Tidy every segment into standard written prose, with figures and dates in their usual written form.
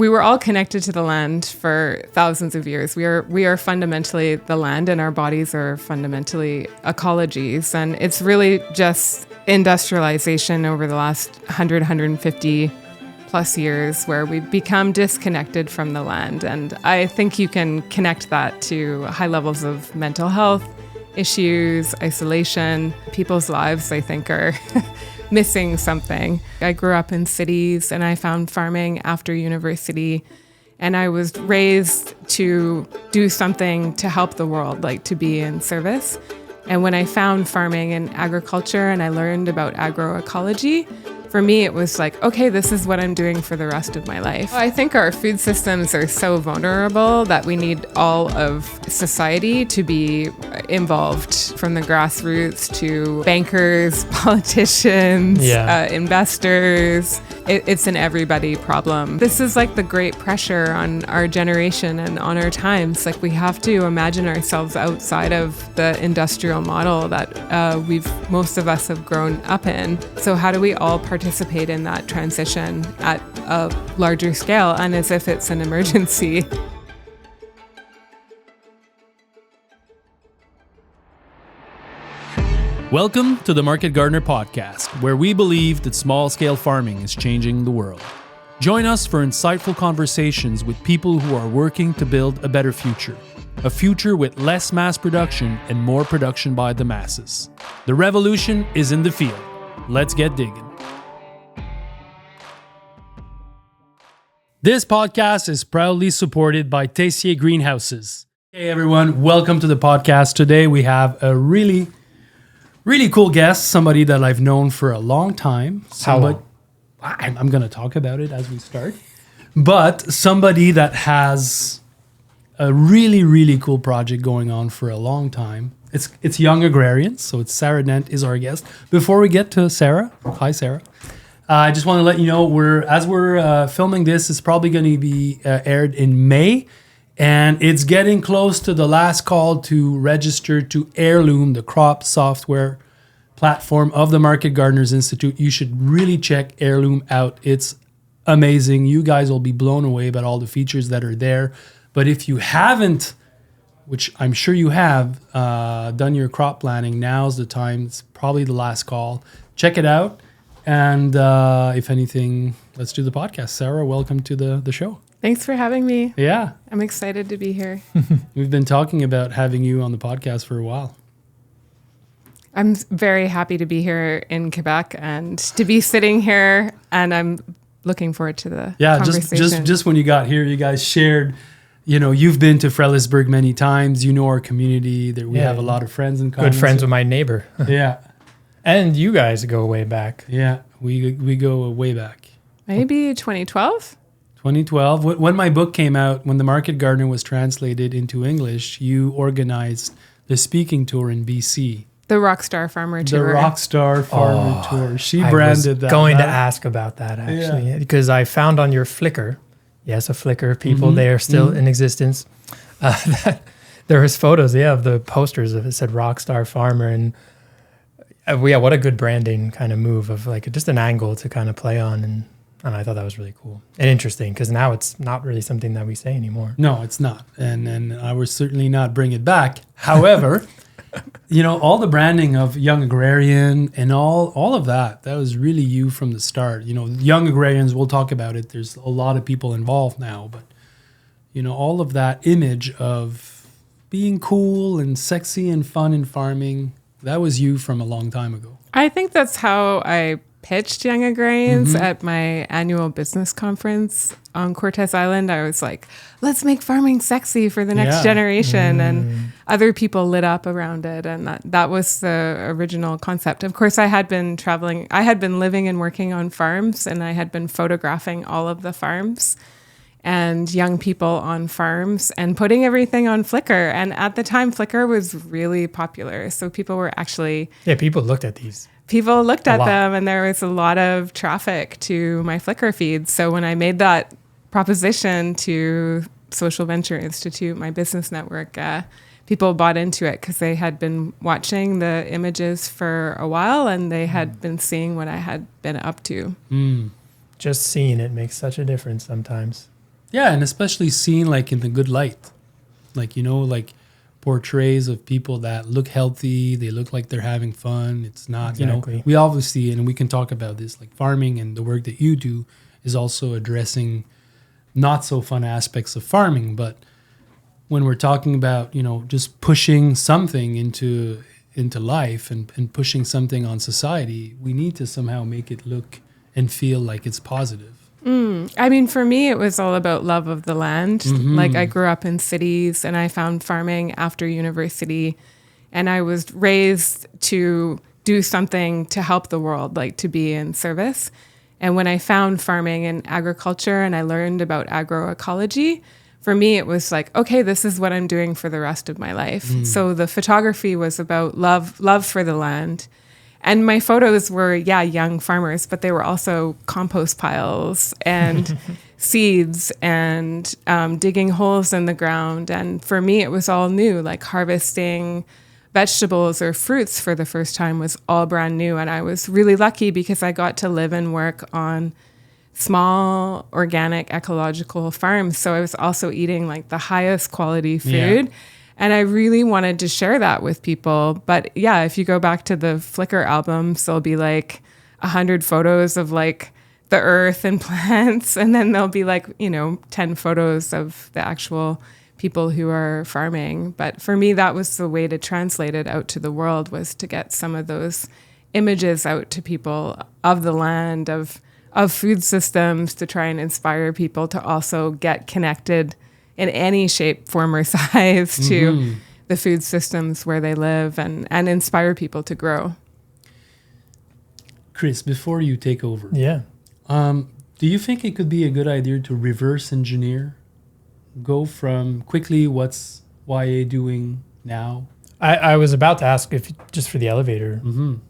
we were all connected to the land for thousands of years. We are fundamentally the land, and our bodies are fundamentally ecologies. And it's really just industrialization over the last 150 plus years where we've become disconnected from the land. And I think you can connect that to high levels of mental health issues, isolation. People's lives, I think, are missing something. I grew up in cities and I found farming after university, and I was raised to do something to help the world, like to be in service. And when I found farming and agriculture and I learned about agroecology, for me, it was like, okay, this is what I'm doing for the rest of my life. I think our food systems are so vulnerable that we need all of society to be involved, from the grassroots to bankers, politicians, investors. It's an everybody problem. This is like the great pressure on our generation and on our times. Like, we have to imagine ourselves outside of the industrial model that most of us have grown up in. So how do we all participate in that transition at a larger scale and as if it's an emergency? Welcome to the Market Gardener Podcast, where we believe that small-scale farming is changing the world. Join us for insightful conversations with people who are working to build a better future. A future with less mass production and more production by the masses. The revolution is in the field. Let's get digging. This podcast is proudly supported by Tessier Greenhouses. Hey everyone, welcome to the podcast. Today we have a really cool guest, somebody that I've known for a long time. How long? I'm going to talk about it as we start. But somebody that has a really cool project going on for a long time. It's Young Agrarians, so it's Sara Dent is our guest. Before we get to Sara, hi Sara. I just want to let you know we're filming this, it's probably going to be aired in May. And it's getting close to the last call to register to Heirloom, the crop software platform of the Market Gardeners Institute. You should really check Heirloom out. It's amazing. You guys will be blown away about all the features that are there. But if you haven't, which I'm sure you have, done your crop planning, now's the time. It's probably the last call. Check it out. And if anything, let's do the podcast. Sara, welcome to the show. Thanks for having me. Yeah. I'm excited to be here. We've been talking about having you on the podcast for a while. I'm very happy to be here in Quebec and to be sitting here, and I'm looking forward to the conversation. Just when you got here, you guys shared, you've been to Frelighsburg many times. You know our community. We have a lot of friends in common. Good friends with my neighbor. Yeah. And you guys go way back. Yeah, we go way back. Maybe 2012? 2012. When my book came out, when The Market Gardener was translated into English, you organized the speaking tour in BC. The Rockstar Farmer Tour. The Rockstar Farmer Tour. She branded that. I was going to ask about that, actually, because I found on your Flickr, yes, a Flickr, people, they are still in existence, that there was photos, of the posters of it said Rockstar Farmer, and what a good branding kind of move of like just an angle to kind of play on, and I thought that was really cool and interesting because now it's not really something that we say anymore. No, it's not. And I will certainly not bring it back. However, all the branding of Young Agrarian and all of that was really you from the start. Young Agrarians, we'll talk about it. There's a lot of people involved now, but, all of that image of being cool and sexy and fun in farming, that was you from a long time ago. I think that's how I pitched Young Agrarians at my annual business conference on Cortes Island. I was like, let's make farming sexy for the next generation. And other people lit up around it. And that was the original concept. Of course, I had been traveling. I had been living and working on farms, and I had been photographing all of the farms and young people on farms and putting everything on Flickr. And at the time, Flickr was really popular. So people were actually... Yeah, people looked at these. People looked at them, and there was a lot of traffic to my Flickr feed. So when I made that proposition to Social Venture Institute, my business network, people bought into it because they had been watching the images for a while, and they had been seeing what I had been up to. Just seeing it makes such a difference sometimes. Yeah, and especially seen like in the good light. Like, like portraits of people that look healthy, they look like they're having fun. It's not, Exactly. we obviously, and we can talk about this, like farming and the work that you do is also addressing not so fun aspects of farming. But when we're talking about, just pushing something into life and pushing something on society, we need to somehow make it look and feel like it's positive. I mean, for me, it was all about love of the land. Like I grew up in cities and I found farming after university, and I was raised to do something to help the world, like to be in service. And when I found farming and agriculture and I learned about agroecology, for me, it was like, okay, this is what I'm doing for the rest of my life. So the photography was about love for the land. And my photos were, young farmers, but they were also compost piles and seeds and digging holes in the ground. And for me, it was all new, like harvesting vegetables or fruits for the first time was all brand new. And I was really lucky because I got to live and work on small, organic, ecological farms. So I was also eating like the highest quality food. Yeah. And I really wanted to share that with people. But yeah, if you go back to the Flickr albums, there'll be like 100 photos of like the earth and plants. And then there'll be like, 10 photos of the actual people who are farming. But for me, that was the way to translate it out to the world, was to get some of those images out to people of the land, of food systems, to try and inspire people to also get connected in any shape, form, or size to the food systems where they live, and inspire people to grow. Chris, before you take over, do you think it could be a good idea to reverse engineer? Go from quickly, what's YA doing now? I was about to ask if just for the elevator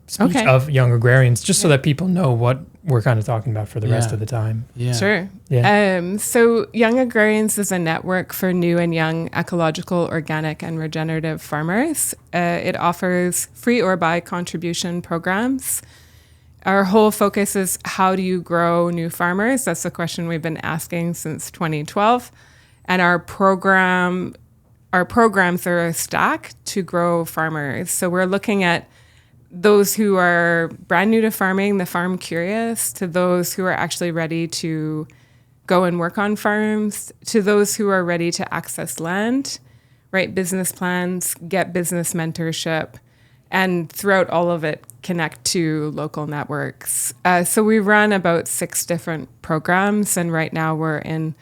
speech of Young Agrarians, just so that people know what we're kind of talking about for the rest of the time. Yeah. Sure. Yeah. So Young Agrarians is a network for new and young ecological, organic, and regenerative farmers. It offers free or by contribution programs. Our whole focus is, how do you grow new farmers? That's the question we've been asking since 2012. And our programs are a stack to grow farmers. So we're looking at those who are brand new to farming, the farm curious, to those who are actually ready to go and work on farms, to those who are ready to access land, write business plans, get business mentorship, and throughout all of it, connect to local networks. So we run about 6 different programs, and right now we're in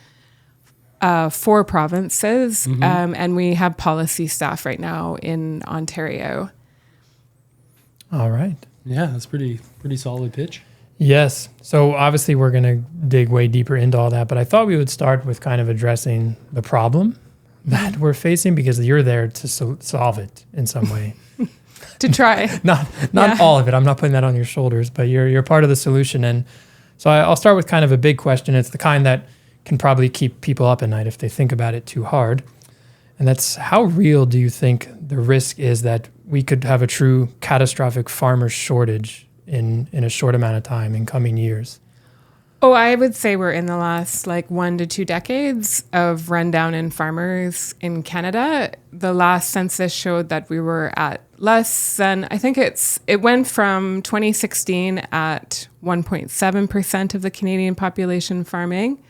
4 provinces, and we have policy staff right now in Ontario. All right. Yeah, that's pretty solid pitch. Yes. So obviously we're going to dig way deeper into all that, but I thought we would start with kind of addressing the problem that we're facing, because you're there to solve it in some way. To try. Not all of it. I'm not putting that on your shoulders, but you're part of the solution. And so I'll start with kind of a big question. It's the kind that can probably keep people up at night if they think about it too hard. And that's, how real do you think the risk is that we could have a true catastrophic farmer shortage in a short amount of time in coming years? Oh, I would say we're in the last 1 to 2 decades of rundown in farmers in Canada. The last census showed that we were at less than, I think it went from 2016 at 1.7% of the Canadian population farming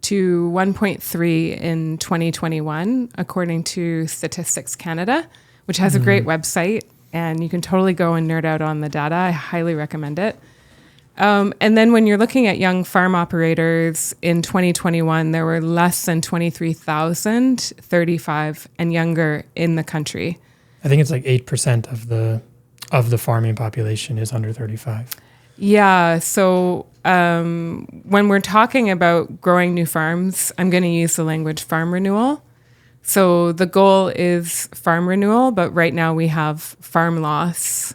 to 1.3 in 2021, according to Statistics Canada, which has a great website, and you can totally go and nerd out on the data. I highly recommend it. And then when you're looking at young farm operators in 2021, there were less than 23,000 35 and younger in the country. I think it's 8% of the farming population is under 35. Yeah. So when we're talking about growing new farms, I'm going to use the language farm renewal. So the goal is farm renewal, but right now we have farm loss.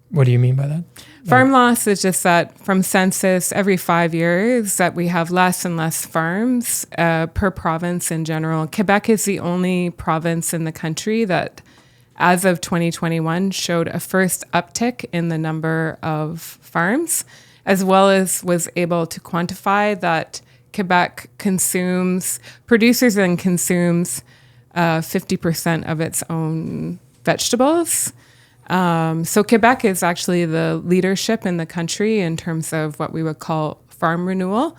What do you mean by that? Farm loss is just that from census every 5 years that we have less and less farms per province in general. Quebec is the only province in the country that, as of 2021, showed a first uptick in the number of farms. as well as was able to quantify that Quebec produces and consumes 50% of its own vegetables. So Quebec is actually the leadership in the country in terms of what we would call farm renewal.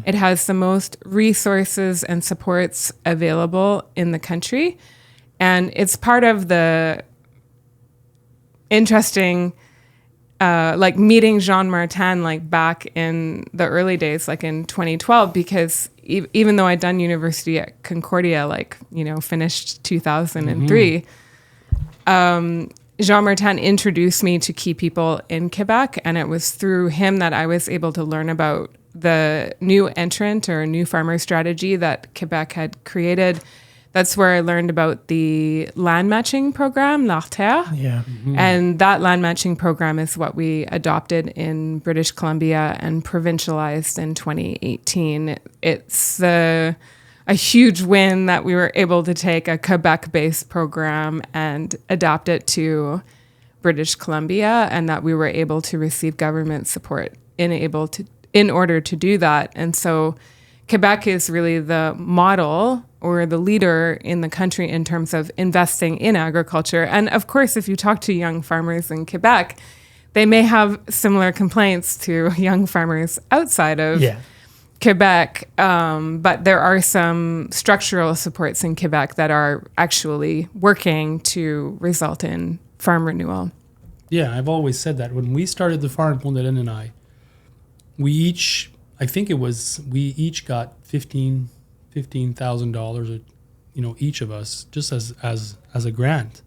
It has the most resources and supports available in the country. And it's part of the interesting, like meeting Jean Martin, like back in the early days, like in 2012, because even though I'd done university at Concordia, like, finished 2003, Jean Martin introduced me to key people in Quebec, and it was through him that I was able to learn about the new entrant or new farmer strategy that Quebec had created. That's where I learned about the land matching program, l'Arterre. Yeah. And that land matching program is what we adopted in British Columbia and provincialized in 2018. It's a huge win that we were able to take a Quebec-based program and adapt it to British Columbia, and that we were able to receive government support in order to do that. And so Quebec is really the model or the leader in the country in terms of investing in agriculture. And of course, if you talk to young farmers in Quebec, they may have similar complaints to young farmers outside of Quebec, but there are some structural supports in Quebec that are actually working to result in farm renewal. Yeah, I've always said that. When we started the farm, Pondelin and I, we each got $15,000, each of us, just as a grant.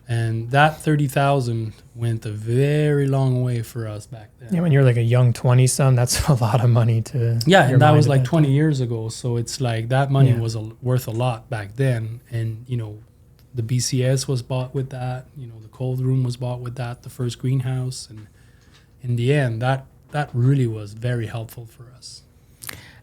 And that 30,000 went a very long way for us back then. Yeah, when you're like a young 20-some, that's a lot of money to. Yeah, and that was like 20 years ago. So it's like that money was worth a lot back then. And, the BCS was bought with that. The cold room was bought with that, the first greenhouse. And in the end, that really was very helpful for us.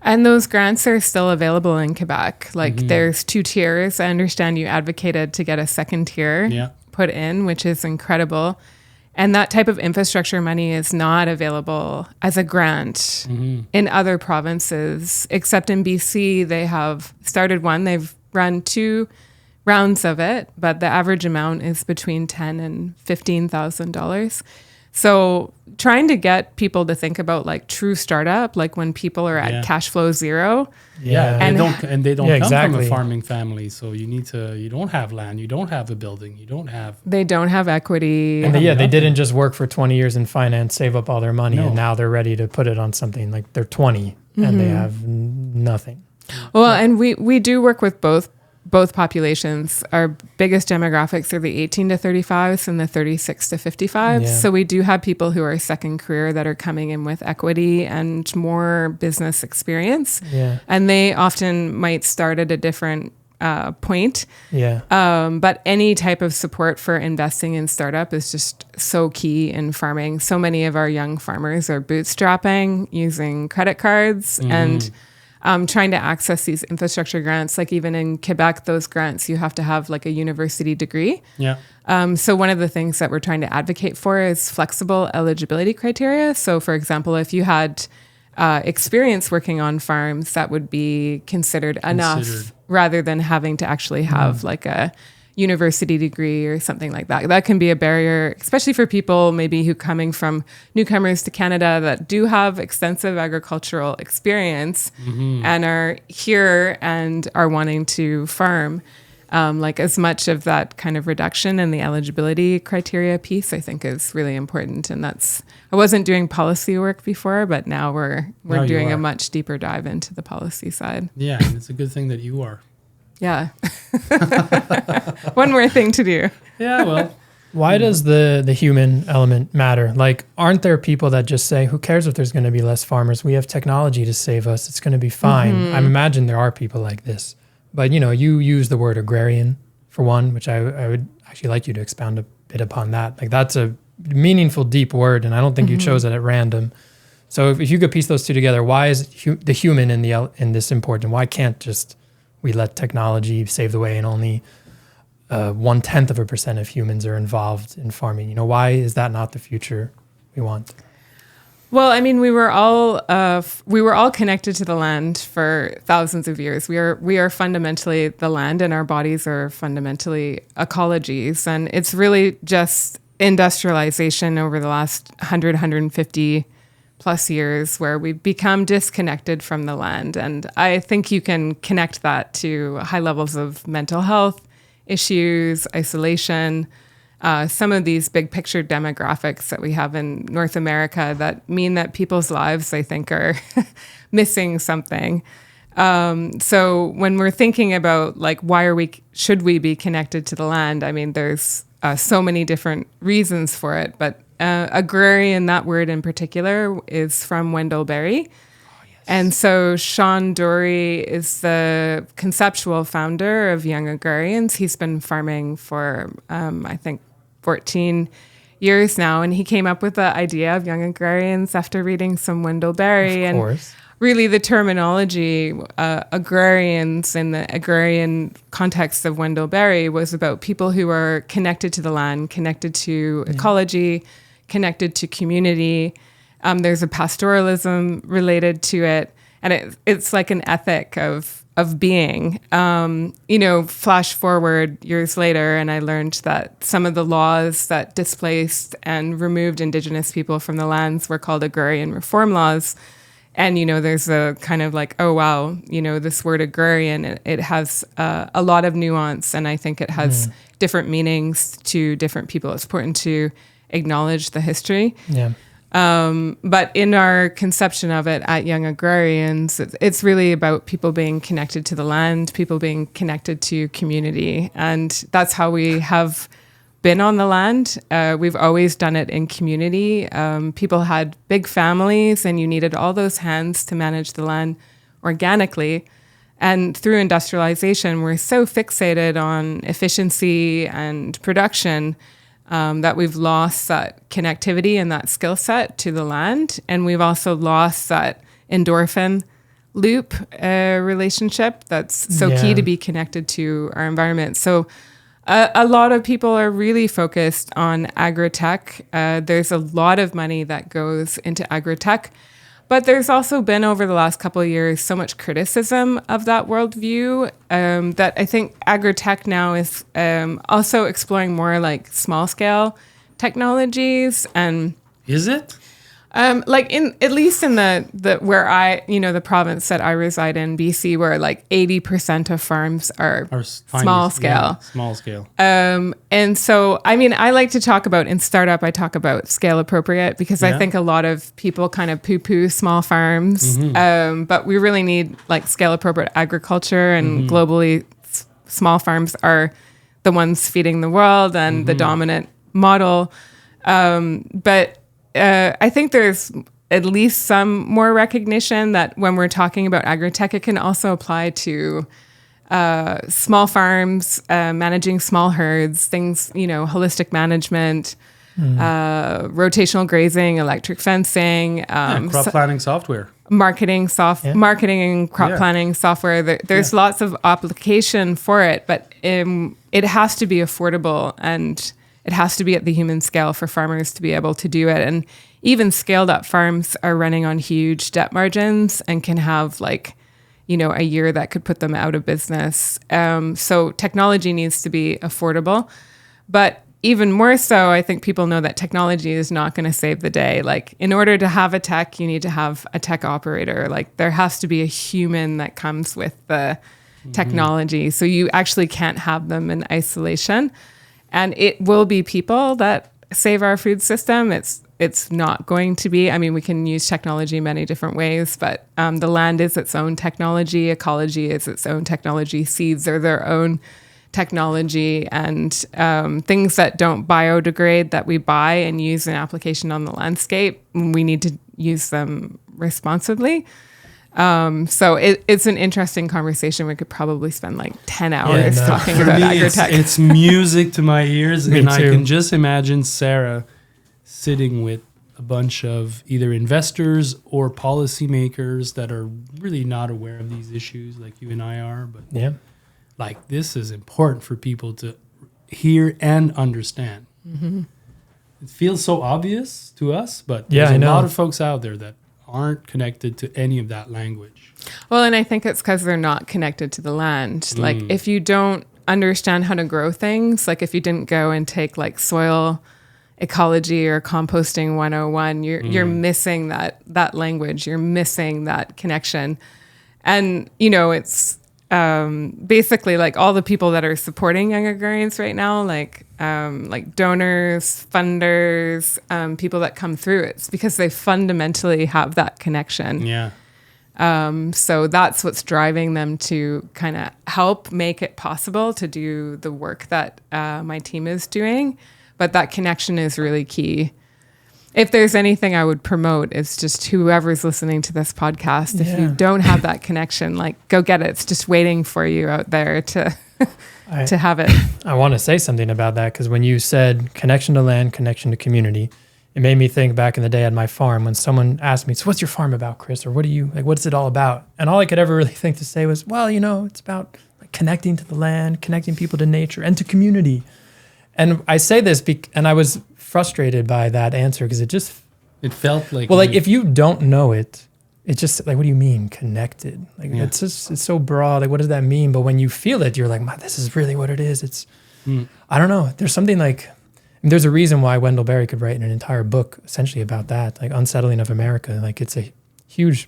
And those grants are still available in Quebec. Like there's 2 tiers. I understand you advocated to get a second tier put in, which is incredible. And that type of infrastructure money is not available as a grant in other provinces, except in BC. They have started one. They've run 2 rounds of it, but the average amount is between $10,000 and $15,000. So trying to get people to think about like true startup, like when people are at cash flow zero. Yeah, and they don't come from a exactly. farming family. So you don't have land, you don't have a building, they don't have equity. And they didn't just work for 20 years in finance, save up all their money, and now they're ready to put it on something. Like they're 20 and they have nothing. Well, and we do work with both populations. Our biggest demographics are the 18 to 35s and the 36 to 55s. Yeah. So we do have people who are second career that are coming in with equity and more business experience. Yeah. And they often might start at a different point. Yeah. But any type of support for investing in startup is just so key in farming. So many of our young farmers are bootstrapping using credit cards and trying to access these infrastructure grants. Like even in Quebec, those grants, you have to have like a university degree. Yeah. So one of the things that we're trying to advocate for is flexible eligibility criteria. So for example, if you had experience working on farms, that would be considered enough rather than having to actually have like a university degree or something like that. That can be a barrier, especially for people maybe who coming from newcomers to Canada that do have extensive agricultural experience and are here and are wanting to farm. Like as much of that kind of reduction in the eligibility criteria piece, I think is really important. And I wasn't doing policy work before, but now we're doing a much deeper dive into the policy side. Yeah, and it's a good thing that you are. Yeah. One more thing to do. Yeah, well. Why does the human element matter? Like, aren't there people that just say, who cares if there's going to be less farmers? We have technology to save us. It's going to be fine. I imagine there are people like this. But, you use the word agrarian for one, which I would actually like you to expound a bit upon that. Like, that's a meaningful, deep word, and I don't think you chose it at random. So if you could piece those two together, why is the human in this important? Why can't just we let technology save the way and only 0.1% of humans are involved in farming? Why is that not the future we want? Well, I mean, we were all connected to the land for thousands of years. We are fundamentally the land, and our bodies are fundamentally ecologies. And it's really just industrialization over the last 150 plus years where we've become disconnected from the land. And I think you can connect that to high levels of mental health issues, isolation, some of these big picture demographics that we have in North America that mean that people's lives, I think, are missing something. So when we're thinking about like should we be connected to the land? I mean, there's so many different reasons for it, but agrarian, that word in particular, is from Wendell Berry. And so Sean Dorey is the conceptual founder of Young Agrarians. He's been farming for, I think, 14 years now. And he came up with the idea of Young Agrarians after reading some Wendell Berry. Of course. And really the terminology, agrarians in the agrarian context of Wendell Berry was about people who are connected to the land, connected to ecology, connected to community. There's a pastoralism related to it, and it's like an ethic of being. Flash forward years later, and I learned that some of the laws that displaced and removed Indigenous people from the lands were called agrarian reform laws. And, there's a kind of like, oh, wow, this word agrarian, it has a lot of nuance, and I think it has different meanings to different people. It's important to acknowledge the history. Yeah. But in our conception of it at Young Agrarians, it's really about people being connected to the land, people being connected to community. And that's how we have been on the land. We've always done it in community. People had big families, and you needed all those hands to manage the land organically. And through industrialization, we're so fixated on efficiency and production that we've lost that connectivity and that skill set to the land. And we've also lost that endorphin loop relationship that's so key to be connected to our environment. So a lot of people are really focused on agri-tech. There's a lot of money that goes into agri-tech. But there's also been, over the last couple of years, so much criticism of that worldview that I think agri-tech now is also exploring more like small-scale technologies. And is it? At least in the where the province that I reside in, BC, where like 80% of farms are small scale. Yeah, small scale. And so, I mean, I like to talk about, in startup, I talk about scale appropriate because I think a lot of people kind of poo-poo small farms. But we really need like scale appropriate agriculture, and globally small farms are the ones feeding the world and the dominant model. But I think there's at least some more recognition that when we're talking about agri-tech, it can also apply to small farms, managing small herds, things, holistic management, rotational grazing, electric fencing, crop planning software, marketing and crop planning software. There's lots of application for it, but it has to be affordable, and it has to be at the human scale for farmers to be able to do it. And even scaled up farms are running on huge debt margins and can have a year that could put them out of business. So technology needs to be affordable. But even more so, I think people know that technology is not going to save the day. Like, in order to have a tech, you need to have a tech operator. Like, there has to be a human that comes with the technology. So you actually can't have them in isolation. And it will be people that save our food system. It's not going to be, I mean, we can use technology in many different ways, but the land is its own technology. Ecology is its own technology. Seeds are their own technology. And things that don't biodegrade that we buy and use in application on the landscape, we need to use them responsibly. So it's an interesting conversation. We could probably spend like 10 hours talking about agri-tech. It's music to my ears. Me and too. I can just imagine Sarah sitting with a bunch of either investors or policymakers that are really not aware of these issues like you and I are. But this is important for people to hear and understand. it feels so obvious to us, but Yeah, there's I a know. lot of folks out there that aren't connected to any of that language. Well, and I think it's because they're not connected to the land. Like if you don't understand how to grow things, like if you didn't go and take like soil ecology or composting 101, you're missing that language. You're missing that connection. And, you know, it's basically like all the people that are supporting Young Agrarians right now, like donors, funders, people that come through, it's because they fundamentally have that connection. Yeah. So that's what's driving them to kind of help make it possible to do the work that my team is doing. But that connection is really key. If there's anything I would promote, it's just whoever's listening to this podcast, if you don't have that connection, like go get it. It's just waiting for you out there to to have it. I want to say something about that because when you said connection to land, connection to community, it made me think back in the day at my farm when someone asked me, so what's your farm about, Chris? Or what's it all about? And all I could ever really think to say was, well, you know, it's about like connecting to the land, connecting people to nature and to community. And I say this and I was frustrated by that answer because it felt like, well, like if you don't know it, it's just like, what do you mean connected? Like it's so broad. Like, what does that mean? But when you feel it, you're like, man, this is really what it is. It's, I don't know. There's something like, there's a reason why Wendell Berry could write an entire book essentially about that, like Unsettling of America. Like it's a huge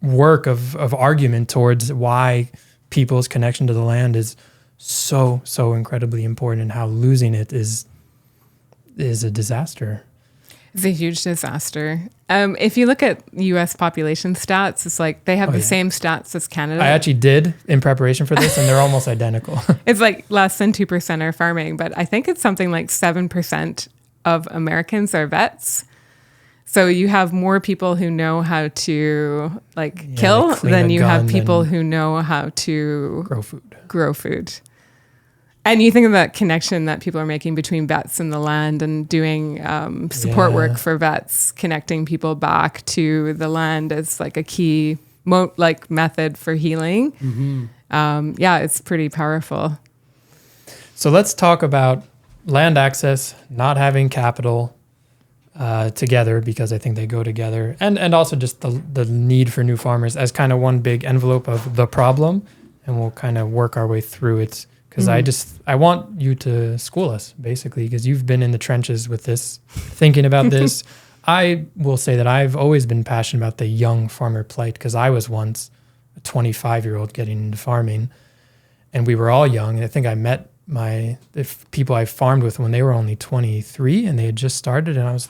work of argument towards why people's connection to the land is so incredibly important and how losing it is a disaster. It's a huge disaster. If you look at U.S. population stats, it's like they have the same stats as Canada. I actually did in preparation for this, and they're almost identical. It's like less than 2% are farming, but I think it's something like 7% of Americans are vets. So you have more people who know how to kill than you have people who know how to grow food. And you think of that connection that people are making between vets and the land and doing support work for vets, connecting people back to the land as like a key method for healing. It's pretty powerful. So let's talk about land access, not having capital together, because I think they go together. And also just the need for new farmers as kind of one big envelope of the problem. And we'll kind of work our way through it. Because I want you to school us, basically, because you've been in the trenches with this, thinking about this. I will say that I've always been passionate about the young farmer plight, because I was once a 25-year-old getting into farming, and we were all young. And I think I met the people I farmed with when they were only 23, and they had just started, and I was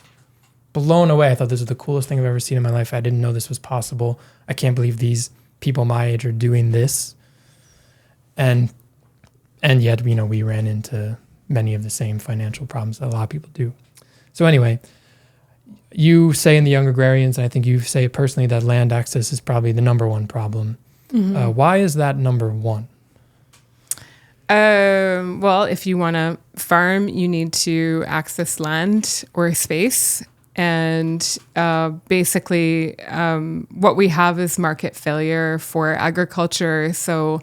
blown away. I thought this was the coolest thing I've ever seen in my life. I didn't know this was possible. I can't believe these people my age are doing this. And yet, you know, we ran into many of the same financial problems that a lot of people do. So anyway, you say in the Young Agrarians, and I think you say personally, that land access is probably the number one problem. Why is that number one? Well, if you want to farm, you need to access land or space. And basically, what we have is market failure for agriculture. So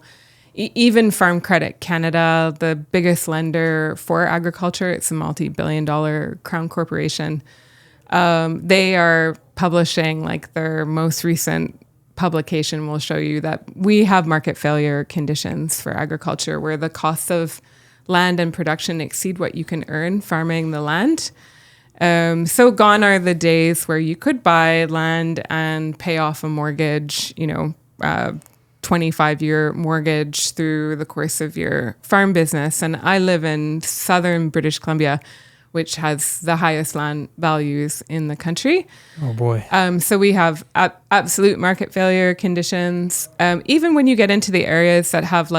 even Farm Credit Canada, the biggest lender for agriculture, it's a multi-billion-dollar crown corporation. They are publishing, like their most recent publication will show you that we have market failure conditions for agriculture, where the costs of land and production exceed what you can earn farming the land. So gone are the days where you could buy land and pay off a mortgage, 25-year mortgage through the course of your farm business. And I live in southern British Columbia, which has the highest land values in the country. Oh, boy. So we have absolute market failure conditions. Even when you get into the areas that have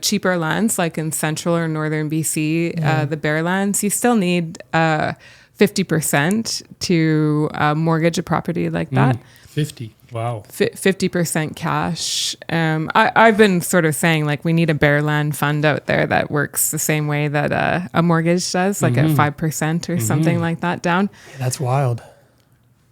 cheaper lands, like in central or northern BC, the bare lands, you still need 50% to mortgage a property like that. 50. Wow. 50% cash. I've been sort of saying we need a bare land fund out there that works the same way that a mortgage does, like at 5% or something like that down. Yeah, that's wild.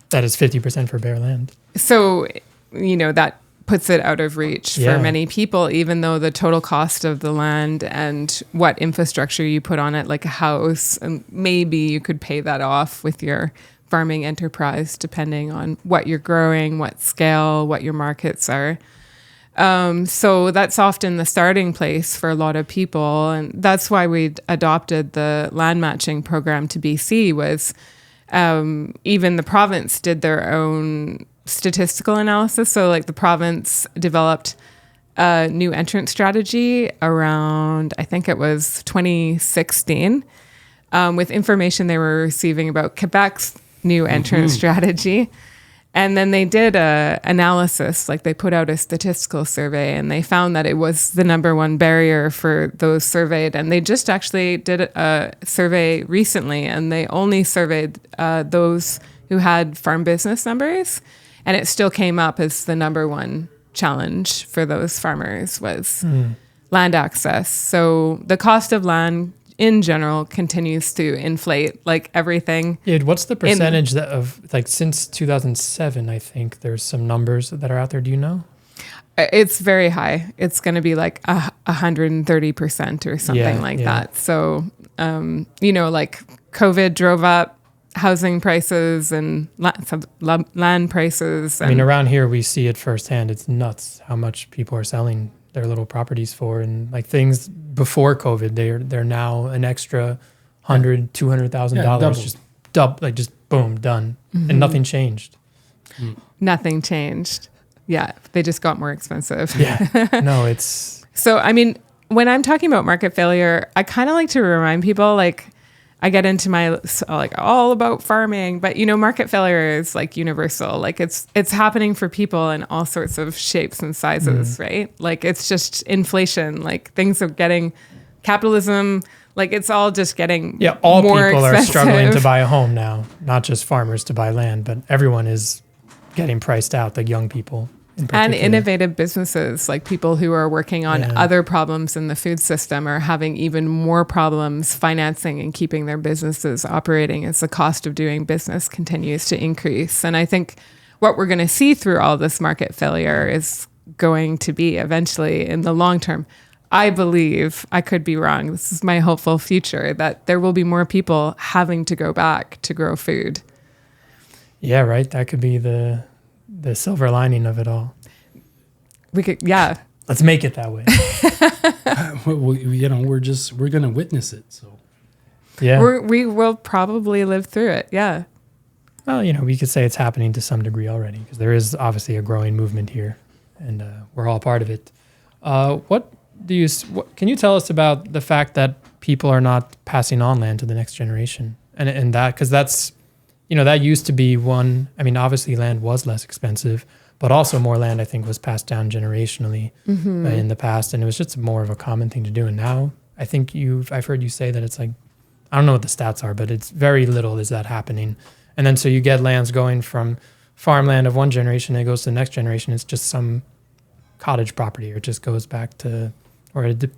That is 50% for bare land. So, that puts it out of reach for many people, even though the total cost of the land and what infrastructure you put on it, like a house, and maybe you could pay that off with your farming enterprise, depending on what you're growing, what scale, what your markets are. So that's often the starting place for a lot of people. And that's why we adopted the land matching program to BC was even the province did their own statistical analysis. So like the province developed a new entrant strategy around, I think it was 2016, with information they were receiving about Quebec's new entrant strategy. And then they did a analysis, like they put out a statistical survey, and they found that it was the number one barrier for those surveyed. And they just actually did a survey recently, and they only surveyed those who had farm business numbers. And it still came up as the number one challenge for those farmers was land access. So the cost of land in general continues to inflate, like everything. Yeah, what's the percentage of like since 2007? I think there's some numbers that are out there. Do you know? It's very high. It's going to be like 130% or something like that. So, like COVID drove up housing prices and land prices. I mean, around here we see it firsthand. It's nuts how much people are selling their little properties for, and like things before COVID, they're now an extra $100,000-$200,000, just boom, done, and nothing changed. Nothing changed. Yeah, they just got more expensive. Yeah, no, it's so. I mean, when I'm talking about market failure, I kind of like to remind people, like, I get into my all about farming, but market failure is like universal. Like it's happening for people in all sorts of shapes and sizes, right? Like it's just inflation. Like things are getting capitalism. Like it's all just getting all more people expensive. Are struggling to buy a home now, not just farmers to buy land, but everyone is getting priced out. Like young people. And innovative businesses, like people who are working on other problems in the food system, are having even more problems financing and keeping their businesses operating as the cost of doing business continues to increase. And I think what we're going to see through all this market failure is going to be eventually in the long term. I believe, I could be wrong, this is my hopeful future, that there will be more people having to go back to grow food. Yeah, right. That could be the silver lining of it all. We could, let's make it that way. We're gonna witness it. So, we will probably live through it. Yeah. Well, we could say it's happening to some degree already because there is obviously a growing movement here, and we're all part of it. What can you tell us about the fact that people are not passing on land to the next generation, and that because that's that used to be one. I mean, obviously, land was less expensive, but also more land, I think, was passed down generationally in the past, and it was just more of a common thing to do. And now, I think I've heard you say that it's like, I don't know what the stats are, but it's very little is that happening. And then so you get lands going from farmland of one generation, and it goes to the next generation. It's just some cottage property, or it just goes back to, or it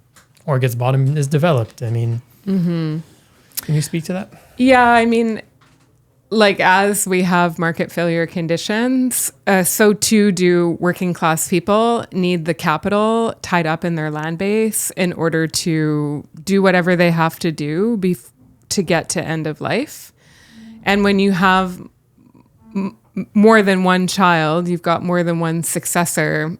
gets bought and is developed. I mean, can you speak to that? Yeah, I mean, like as we have market failure conditions, so too do working class people need the capital tied up in their land base in order to do whatever they have to do to get to end of life. And when you have more than one child, you've got more than one successor.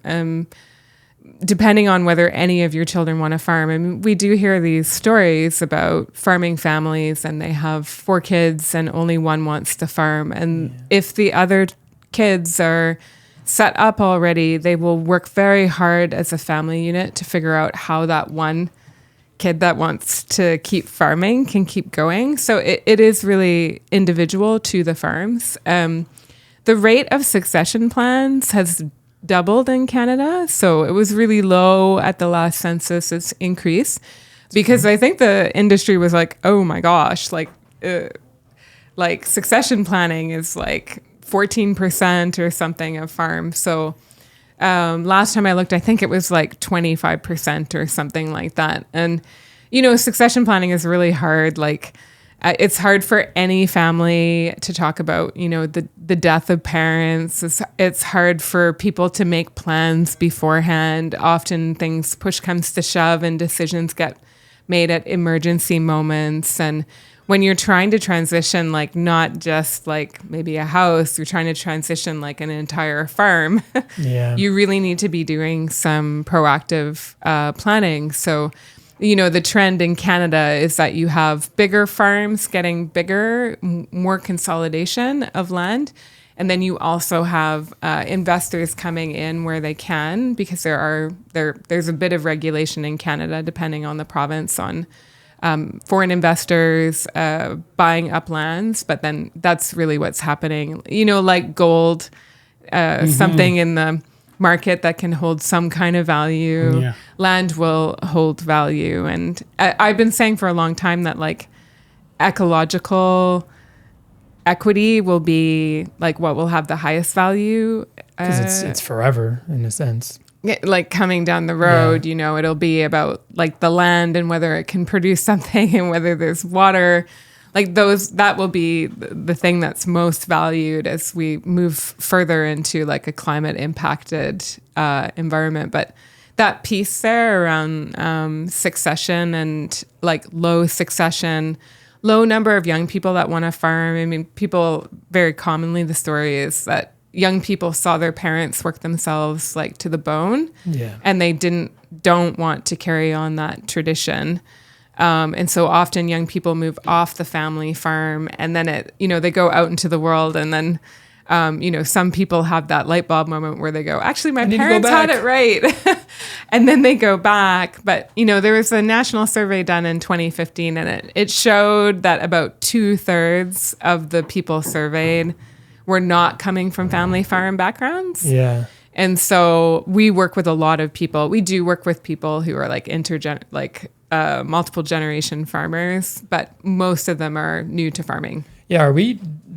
Depending on whether any of your children want to farm. I mean, we do hear these stories about farming families and they have 4 kids and only one wants to farm. And if the other kids are set up already, they will work very hard as a family unit to figure out how that one kid that wants to keep farming can keep going. So it is really individual to the farms. The rate of succession plans has doubled in Canada. So it was really low at the last census. It's increased because I think the industry was like, oh my gosh, like succession planning is like 14% or something of farms. So last time I looked, I think it was like 25% or something like that. And, succession planning is really hard. Like It's hard for any family to talk about, the death of parents. It's hard for people to make plans beforehand. Often push comes to shove and decisions get made at emergency moments. And when you're trying to transition, like not just like maybe a house, you're trying to transition like an entire farm. You really need to be doing some proactive planning. So, the trend in Canada is that you have bigger farms getting bigger, more consolidation of land. And then you also have investors coming in where they can, because there's a bit of regulation in Canada, depending on the province, on foreign investors buying up lands. But then that's really what's happening. Like gold, something in the market that can hold some kind of value. Yeah. Land will hold value. And I've been saying for a long time that like ecological equity will be like what will have the highest value. Because it's forever in a sense. Like coming down the road, it'll be about like the land and whether it can produce something and whether there's water. Like that will be the thing that's most valued as we move further into like a climate impacted environment. But that piece there around succession and like low succession, low number of young people that want to farm. I mean, people very commonly, the story is that young people saw their parents work themselves like to the bone, and they don't want to carry on that tradition. And so often young people move off the family farm, and then they go out into the world, and then, some people have that light bulb moment where they go, actually, my parents had it right. And then they go back. But, there was a national survey done in 2015, and it showed that about 2/3 of the people surveyed were not coming from family farm backgrounds. Yeah. And so we work with a lot of people. We do work with people who are like multiple generation farmers, but most of them are new to farming. Yeah.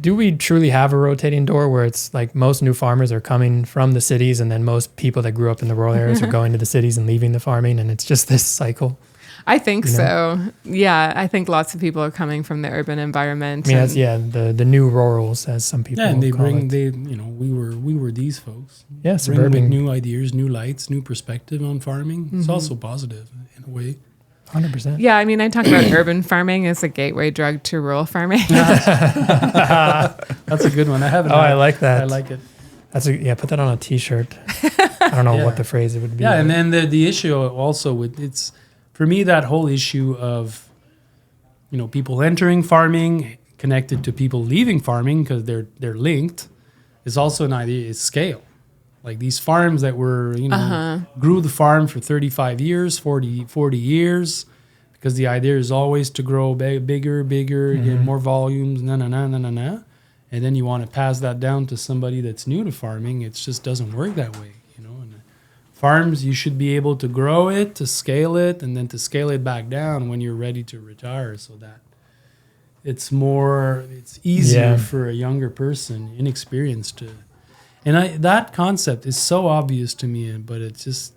Do we truly have a rotating door where it's like most new farmers are coming from the cities, and then most people that grew up in the rural areas are going to the cities and leaving the farming, and it's just this cycle? I think so. Yeah, I think lots of people are coming from the urban environment. I mean, the new rurals, as some people and they call bring it. we were these folks. Yeah, Bring suburban. with new ideas, new lights, new perspective on farming. It's also positive in a way. 100%. Yeah, I mean, I talk about urban farming as a gateway drug to rural farming. That's a good one. I haven't. I like that. I like it. Put that on a T-shirt. I don't know what the phrase it would be. Yeah, and then the issue also with for me, that whole issue of, people entering farming connected to people leaving farming because they're linked, is also an idea. Is scale, like these farms that were grew the farm for 35 years, 40 years, because the idea is always to grow bigger, get more volumes, and then you want to pass that down to somebody that's new to farming. It just doesn't work that way. Farms, you should be able to grow it, to scale it, and then to scale it back down when you're ready to retire, so that it's easier for a younger person, inexperienced to. And that concept is so obvious to me, but it's just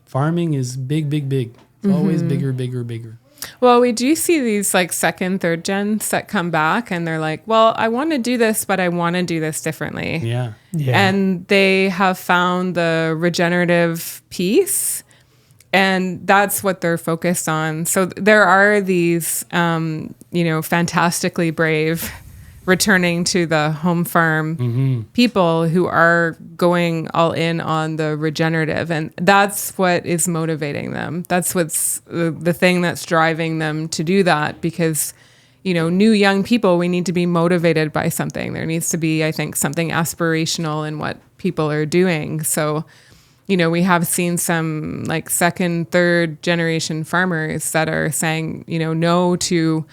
farming is big. It's always bigger. Well, we do see these like second, third gens that come back, and they're like, well, I want to do this, but I want to do this differently. Yeah. And they have found the regenerative piece, and that's what they're focused on. So there are these, fantastically brave returning to the home farm people who are going all in on the regenerative, and that's what is motivating them. That's what's the thing that's driving them to do that, because new young people, we need to be motivated by something. There needs to be, I think, something aspirational in what people are doing. So we have seen some like second, third generation farmers that are saying no to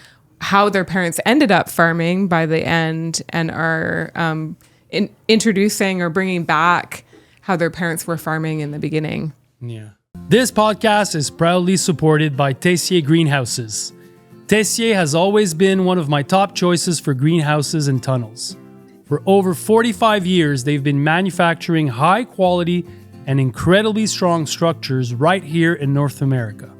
how their parents ended up farming by the end, and are introducing or bringing back how their parents were farming in the beginning. Yeah. This podcast is proudly supported by Tessier Greenhouses. Tessier has always been one of my top choices for greenhouses and tunnels. For over 45 years, they've been manufacturing high quality and incredibly strong structures right here in North America.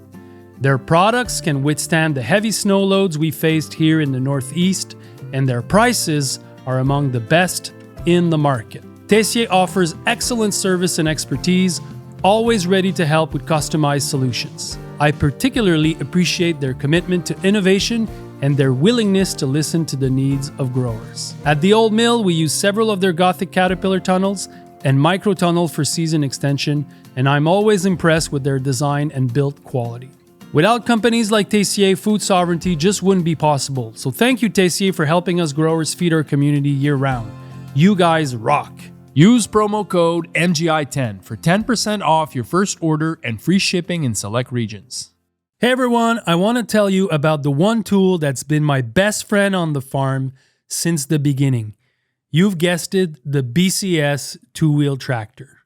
Their products can withstand the heavy snow loads we faced here in the Northeast, and their prices are among the best in the market. Tessier offers excellent service and expertise, always ready to help with customized solutions. I particularly appreciate their commitment to innovation and their willingness to listen to the needs of growers. At the old mill, we use several of their Gothic Caterpillar tunnels and micro tunnel for season extension, and I'm always impressed with their design and build quality. Without companies like Tessier, food sovereignty just wouldn't be possible. So thank you, Tessier, for helping us growers feed our community year-round. You guys rock. Use promo code MGI10 for 10% off your first order and free shipping in select regions. Hey everyone, I want to tell you about the one tool that's been my best friend on the farm since the beginning. You've guessed it, the BCS two-wheel tractor.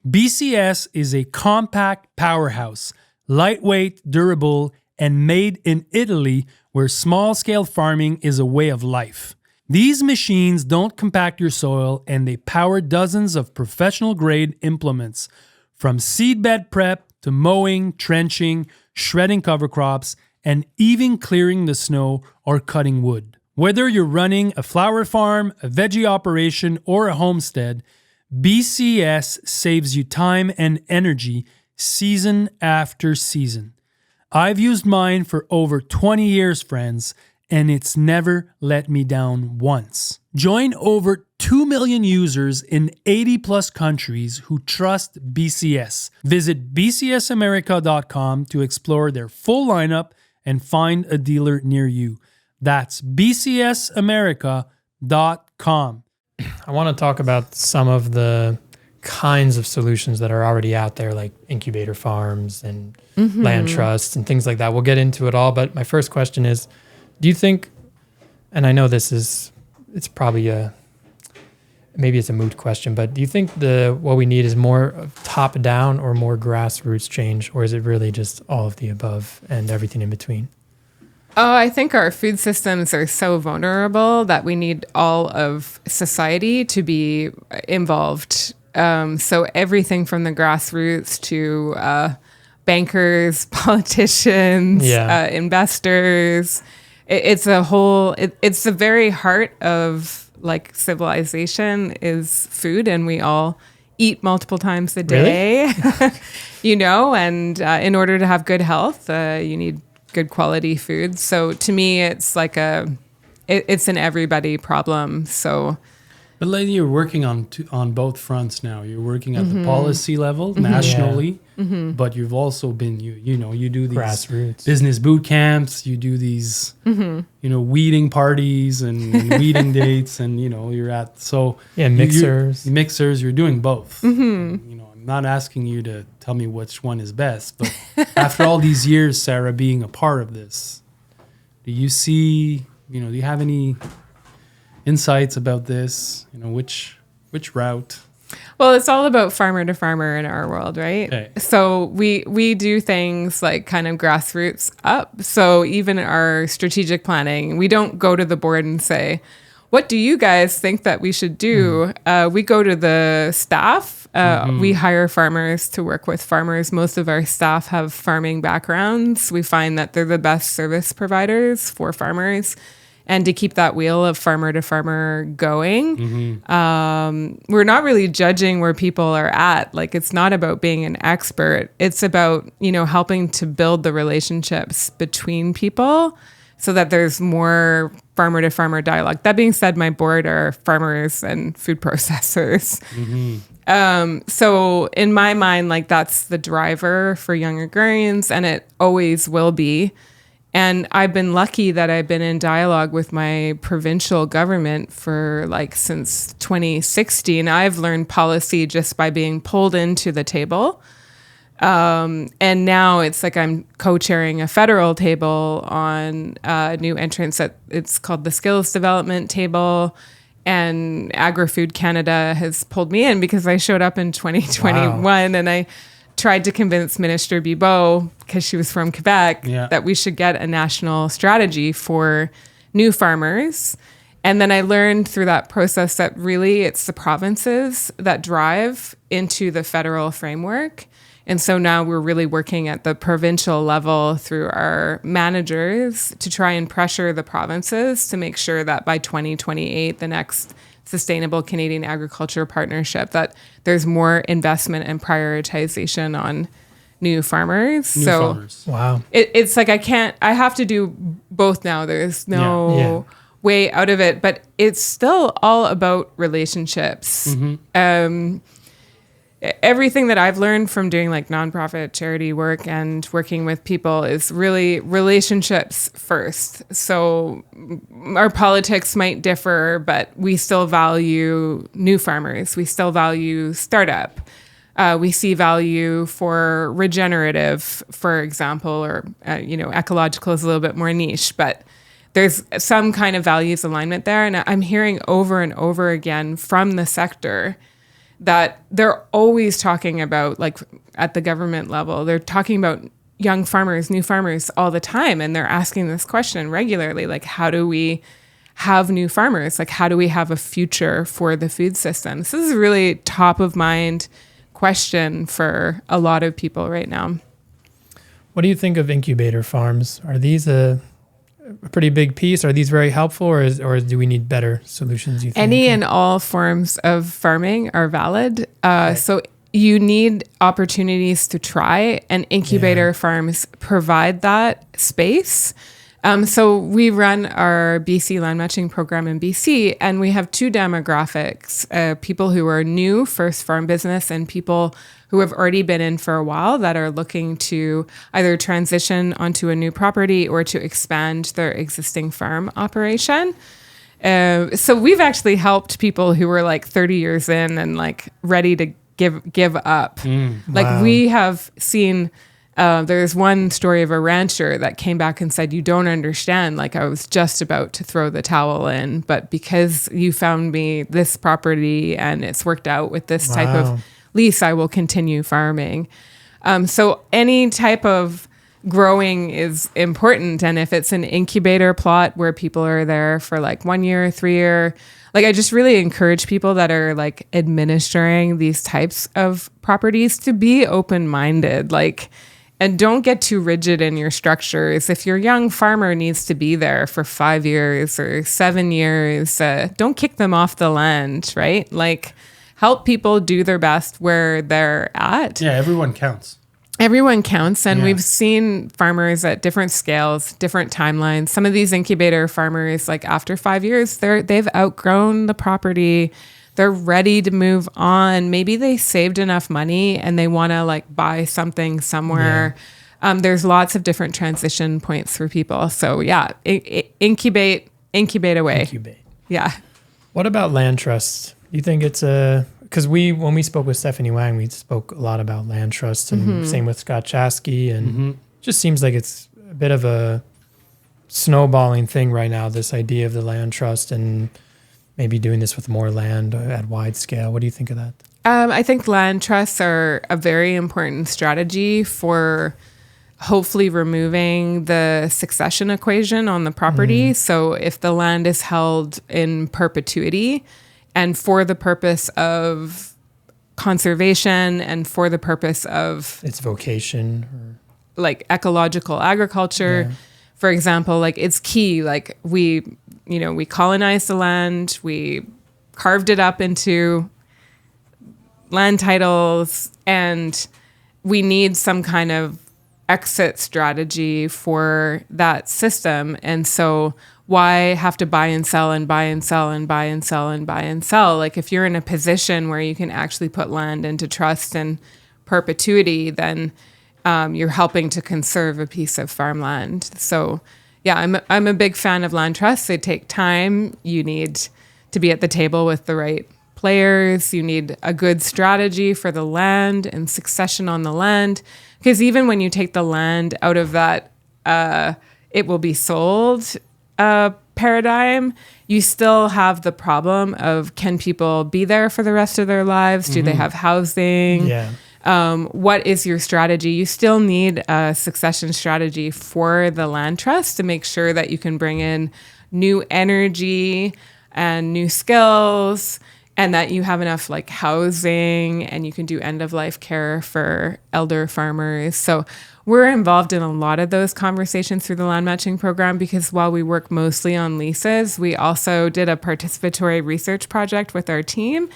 BCS is a compact powerhouse, lightweight, durable, and made in Italy, where small-scale farming is a way of life. These machines don't compact your soil, and they power dozens of professional-grade implements, from seedbed prep to mowing, trenching, shredding cover crops, and even clearing the snow or cutting wood. Whether you're running a flower farm, a veggie operation, or a homestead, BCS saves you time and energy season after season. I've used mine for over 20 years, friends, and it's never let me down once. Join over 2 million users in 80 plus countries who trust BCS. Visit bcsamerica.com to explore their full lineup and find a dealer near you. That's bcsamerica.com. I want to talk about some of the kinds of solutions that are already out there, like incubator farms and land trusts and things like that. We'll get into it all, but my first question is, do you think, and I know it's probably maybe it's a moot question, but do you think what we need is more top down or more grassroots change, or is it really just all of the above and everything in between? Oh, I think our food systems are so vulnerable that we need all of society to be involved. So everything from the grassroots to bankers, politicians, investors. It's the very heart of like civilization is food, and we all eat multiple times a day, really? And in order to have good health, you need good quality food. So to me, it's like it's an everybody problem. So, but like you're working on both fronts now. You're working at the policy level nationally, but you've also been you do these grassroots business boot camps. You do these weeding parties and weeding dates, and you're at mixers. You're doing both. I'm not asking you to tell me which one is best, but after all these years, Sara, being a part of this, do you see? Do you have any insights about this? Which route? Well, it's all about farmer to farmer in our world, right? Okay. So we do things like kind of grassroots up. So even our strategic planning, we don't go to the board and say, what do you guys think that we should do? We go to the staff. We hire farmers to work with farmers. Most of our staff have farming backgrounds. We find that they're the best service providers for farmers. And to keep that wheel of farmer to farmer going, we're not really judging where people are at. Like, it's not about being an expert. It's about, helping to build the relationships between people so that there's more farmer to farmer dialogue. That being said, my board are farmers and food processors. So in my mind, like, that's the driver for Young Agrarians, and it always will be. And I've been lucky that I've been in dialogue with my provincial government for since 2016. I've learned policy just by being pulled into the table. And now it's like I'm co-chairing a federal table on new entrants. It's called the Skills Development Table. And Agri-Food Canada has pulled me in because I showed up in 2021 and I tried to convince Minister Bibeau, because she was from Quebec, that we should get a national strategy for new farmers. And then I learned through that process that really it's the provinces that drive into the federal framework. And so now we're really working at the provincial level through our managers to try and pressure the provinces to make sure that by 2028, the next Sustainable Canadian Agriculture Partnership, that there's more investment and prioritization on new farmers. Wow. It's like I have to do both now. There's no way out of it, but it's still all about relationships. Everything that I've learned from doing like nonprofit charity work and working with people is really relationships first. So our politics might differ, but we still value new farmers. We still value startup. We see value for regenerative, for example, or, ecological is a little bit more niche, but there's some kind of values alignment there. And I'm hearing over and over again from the sector that they're always talking about, like at the government level, they're talking about young farmers, new farmers all the time. And they're asking this question regularly, like, how do we have new farmers? Like, how do we have a future for the food system? This is a really top of mind question for a lot of people right now. What do you think of incubator farms? Are these a pretty big piece? Are these very helpful, or do we need better solutions, you think? Any and all forms of farming are valid. So you need opportunities to try, and incubator farms provide that space. So we run our BC land matching program in BC, and we have two demographics, people who are new, first farm business, and people who have already been in for a while that are looking to either transition onto a new property or to expand their existing farm operation. So we've actually helped people who were like 30 years in and like ready to give up. Like we have seen, there's one story of a rancher that came back and said, "You don't understand. Like I was just about to throw the towel in, but because you found me this property and it's worked out with this type of lease, I will continue farming." So any type of growing is important. And if it's an incubator plot where people are there for like 1 year, 3 year, like I just really encourage people that are like administering these types of properties to be open-minded, like, and don't get too rigid in your structures. If your young farmer needs to be there for 5 years or 7 years, don't kick them off the land, right? Like, help people do their best where they're at. Yeah, everyone counts. Everyone counts. And we've seen farmers at different scales, different timelines. Some of these incubator farmers, like after 5 years, they've outgrown the property. They're ready to move on. Maybe they saved enough money and they want to like buy something somewhere. There's lots of different transition points for people. So incubate away. Incubate. Yeah. What about land trusts? You think it's because when we spoke with Stephanie Wang, we spoke a lot about land trusts, and same with Scott Chasky, and it just seems like it's a bit of a snowballing thing right now, this idea of the land trust and maybe doing this with more land at wide scale. What do you think of that? I think land trusts are a very important strategy for hopefully removing the succession equation on the property. So if the land is held in perpetuity and for the purpose of conservation and for the purpose of its vocation, like ecological agriculture, for example, like it's key. Like we colonized the land, we carved it up into land titles, and we need some kind of exit strategy for that system. And so why have to buy and sell and buy and sell and buy and sell and buy and sell? Like if you're in a position where you can actually put land into trust and perpetuity, then you're helping to conserve a piece of farmland. So yeah, I'm a big fan of land trusts. They take time. You need to be at the table with the right players. You need a good strategy for the land and succession on the land. Because even when you take the land out of that, it will be sold paradigm, you still have the problem of, can people be there for the rest of their lives? Do they have housing? Yeah. What is your strategy? You still need a succession strategy for the land trust to make sure that you can bring in new energy and new skills and that you have enough like housing and you can do end of life care for elder farmers. So we're involved in a lot of those conversations through the land matching program, because while we work mostly on leases, we also did a participatory research project with our team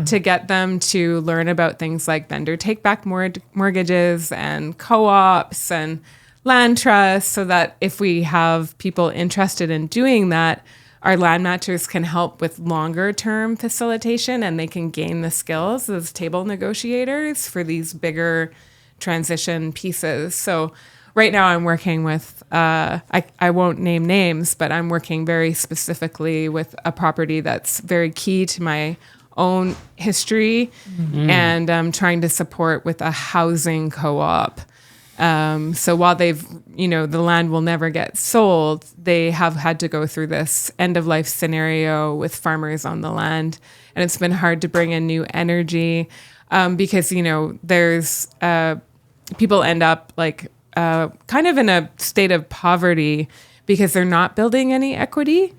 to get them to learn about things like vendor take back mortgages and co-ops and land trusts, so that if we have people interested in doing that, our land matchers can help with longer term facilitation, and they can gain the skills as table negotiators for these bigger transition pieces. So right now I'm working with, I won't name names, but I'm working very specifically with a property that's very key to my own history, and I'm trying to support with a housing co-op. So while they've, the land will never get sold, they have had to go through this end of life scenario with farmers on the land. And it's been hard to bring in new energy because, there's people end up like kind of in a state of poverty because they're not building any equity.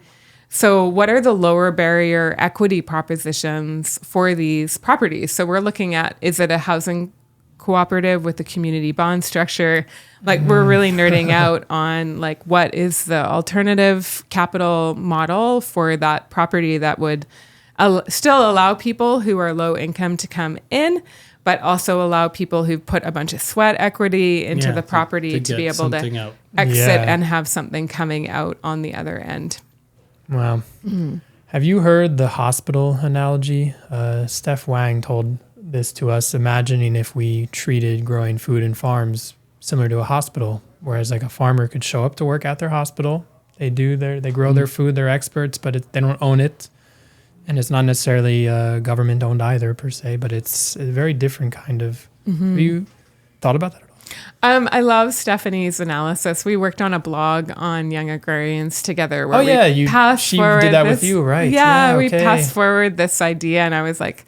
So what are the lower barrier equity propositions for these properties? So we're looking at, is it a housing cooperative with a community bond structure? Like we're really nerding out on like what is the alternative capital model for that property that would still allow people who are low income to come in, but also allow people who've put a bunch of sweat equity into the property to be able to exit and have something coming out on the other end. Wow. Have you heard the hospital analogy? Steph Wang told this to us, imagining if we treated growing food in farms similar to a hospital, whereas like a farmer could show up to work at their hospital. They grow their food, they're experts, but they don't own it. And it's not necessarily government owned either per se, but it's a very different kind of, have you thought about that at all? I love Stephanie's analysis. We worked on a blog on Young Agrarians together. Where she did that with you, right? Yeah, we passed forward this idea, and I was like,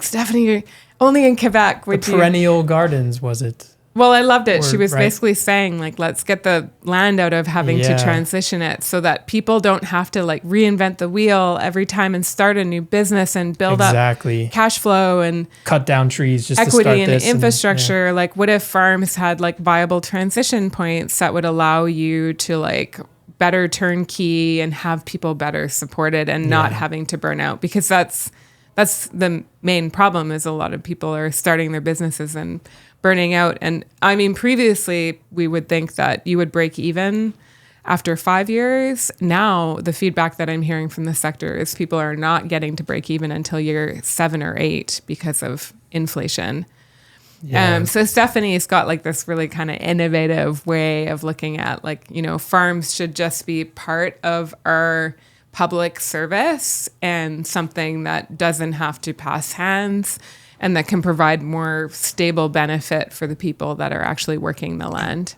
Stephanie, you're only in Quebec would you? Perennial gardens, was it? Well, I loved it. She was basically saying, like, let's get the land out of having to transition it so that people don't have to, like, reinvent the wheel every time and start a new business and build up cash flow and cut down trees just equity to start and this infrastructure. Like, what if farms had, like, viable transition points that would allow you to, like, better turnkey and have people better supported and not having to burn out? Because that's the main problem, is a lot of people are starting their businesses and burning out. And I mean, previously we would think that you would break even after 5 years. Now the feedback that I'm hearing from the sector is people are not getting to break even until year 7 or 8 because of inflation. So Stephanie's got like this really kind of innovative way of looking at, like, farms should just be part of our public service and something that doesn't have to pass hands, and that can provide more stable benefit for the people that are actually working the land.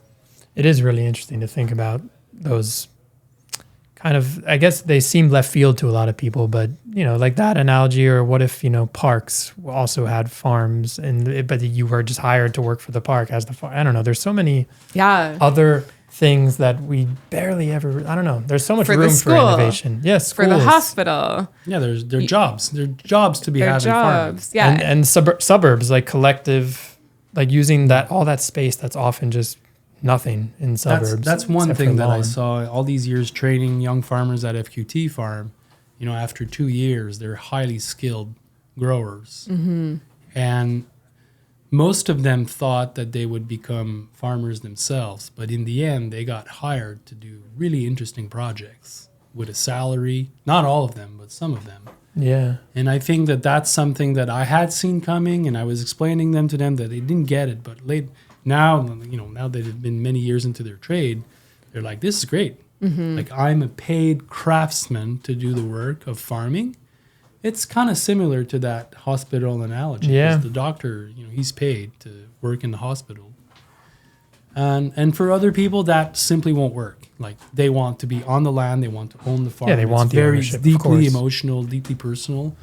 It is really interesting to think about those kind of, I guess they seem left field to a lot of people, but, like that analogy, or what if, parks also had farms but you were just hired to work for the park as the farm. I don't know. There's so many other things that we barely ever, I don't know. There's so much room for innovation. Yes, for the hospital. Yeah, they're jobs. They're jobs to be had in farming. Yeah. And suburbs, like collective, like using all that space that's often just nothing in suburbs. That's one thing that I saw all these years training young farmers at FQT Farm. After 2 years, they're highly skilled growers. And most of them thought that they would become farmers themselves, but in the end, they got hired to do really interesting projects with a salary. Not all of them, but some of them. Yeah. And I think that that's something that I had seen coming, and I was explaining them to them that they didn't get it. But now that they've been many years into their trade, they're like, this is great. Like, I'm a paid craftsman to do the work of farming. It's kind of similar to that hospital analogy. Yeah. The doctor, he's paid to work in the hospital. And for other people, that simply won't work. Like, they want to be on the land. They want to own the farm. Yeah, they want the ownership, It's deeply emotional, deeply personal.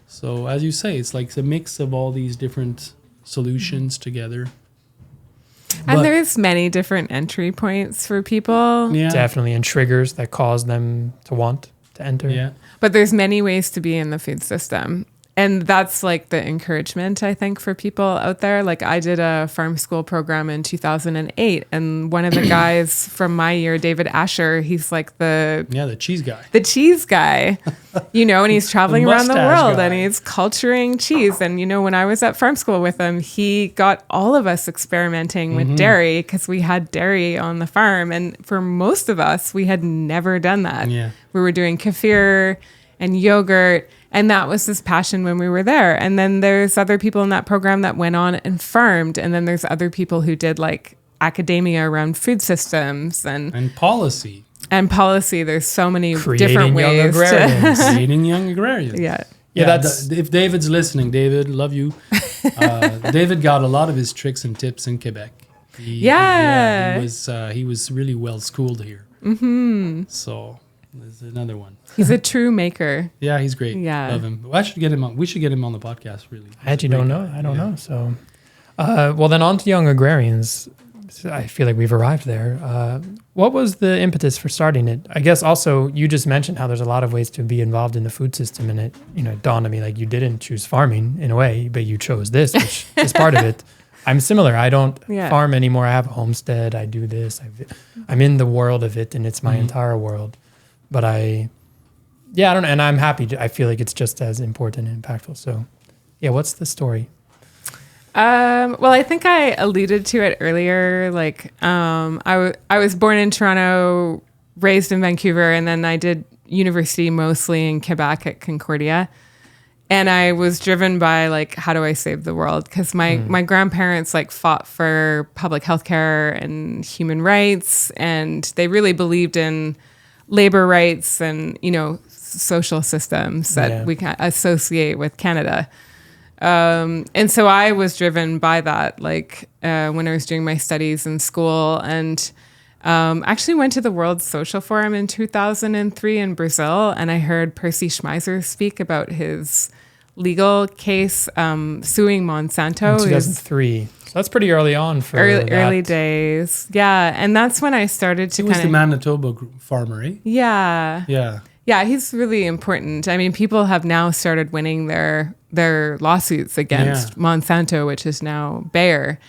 So as you say, it's like a mix of all these different solutions together. And there's many different entry points for people. Yeah. Definitely, and triggers that cause them to want to enter. Yeah. But there's many ways to be in the food system. And that's like the encouragement, I think, for people out there. Like I did a farm school program in 2008. And one of the guys from my year, David Asher, he's like the cheese guy. The cheese guy, and he's traveling around the mustache world guy. and he's culturing cheese. And, when I was at farm school with him, he got all of us experimenting with dairy because we had dairy on the farm. And for most of us, we had never done that. Yeah. We were doing kefir and yogurt. And that was his passion when we were there. And then there's other people in that program that went on and farmed. And then there's other people who did like academia around food systems and policy. And policy. There's so many Creating different young ways agrarians. Creating young agrarians. Yeah. That's if David's listening, David, love you. David got a lot of his tricks and tips in Quebec. He was really well schooled here. Mm-hmm. So there's another one. He's a true maker. Yeah, he's great. Yeah. Love him. I should get him on. We should get him on the podcast, really. I actually don't know. I don't know. So, well, then on to Young Agrarians. I feel like we've arrived there. What was the impetus for starting it? I guess also you just mentioned how there's a lot of ways to be involved in the food system, and it dawned on me like you didn't choose farming in a way, but you chose this, which is part of it. I'm similar. I don't farm anymore. I have a homestead. I do this. I'm in the world of it, and it's my entire world. But I don't know, and I'm happy. I feel like it's just as important and impactful. So, what's the story? Well, I think I alluded to it earlier. Like, I was born in Toronto, raised in Vancouver, and then I did university mostly in Quebec at Concordia. And I was driven by like, how do I save the world? Because my grandparents like fought for public health care and human rights, and they really believed in labor rights and, social systems that we can associate with Canada. And so I was driven by that, like when I was doing my studies in school, and actually went to the World Social Forum in 2003 in Brazil, and I heard Percy Schmeiser speak about his legal case suing Monsanto. In 2003. So that's pretty early on for early days. Yeah, and that's when I started to He was the Manitoba farmer, eh? Yeah. Yeah. Yeah, he's really important. I mean, people have now started winning their lawsuits against Monsanto, which is now Bayer.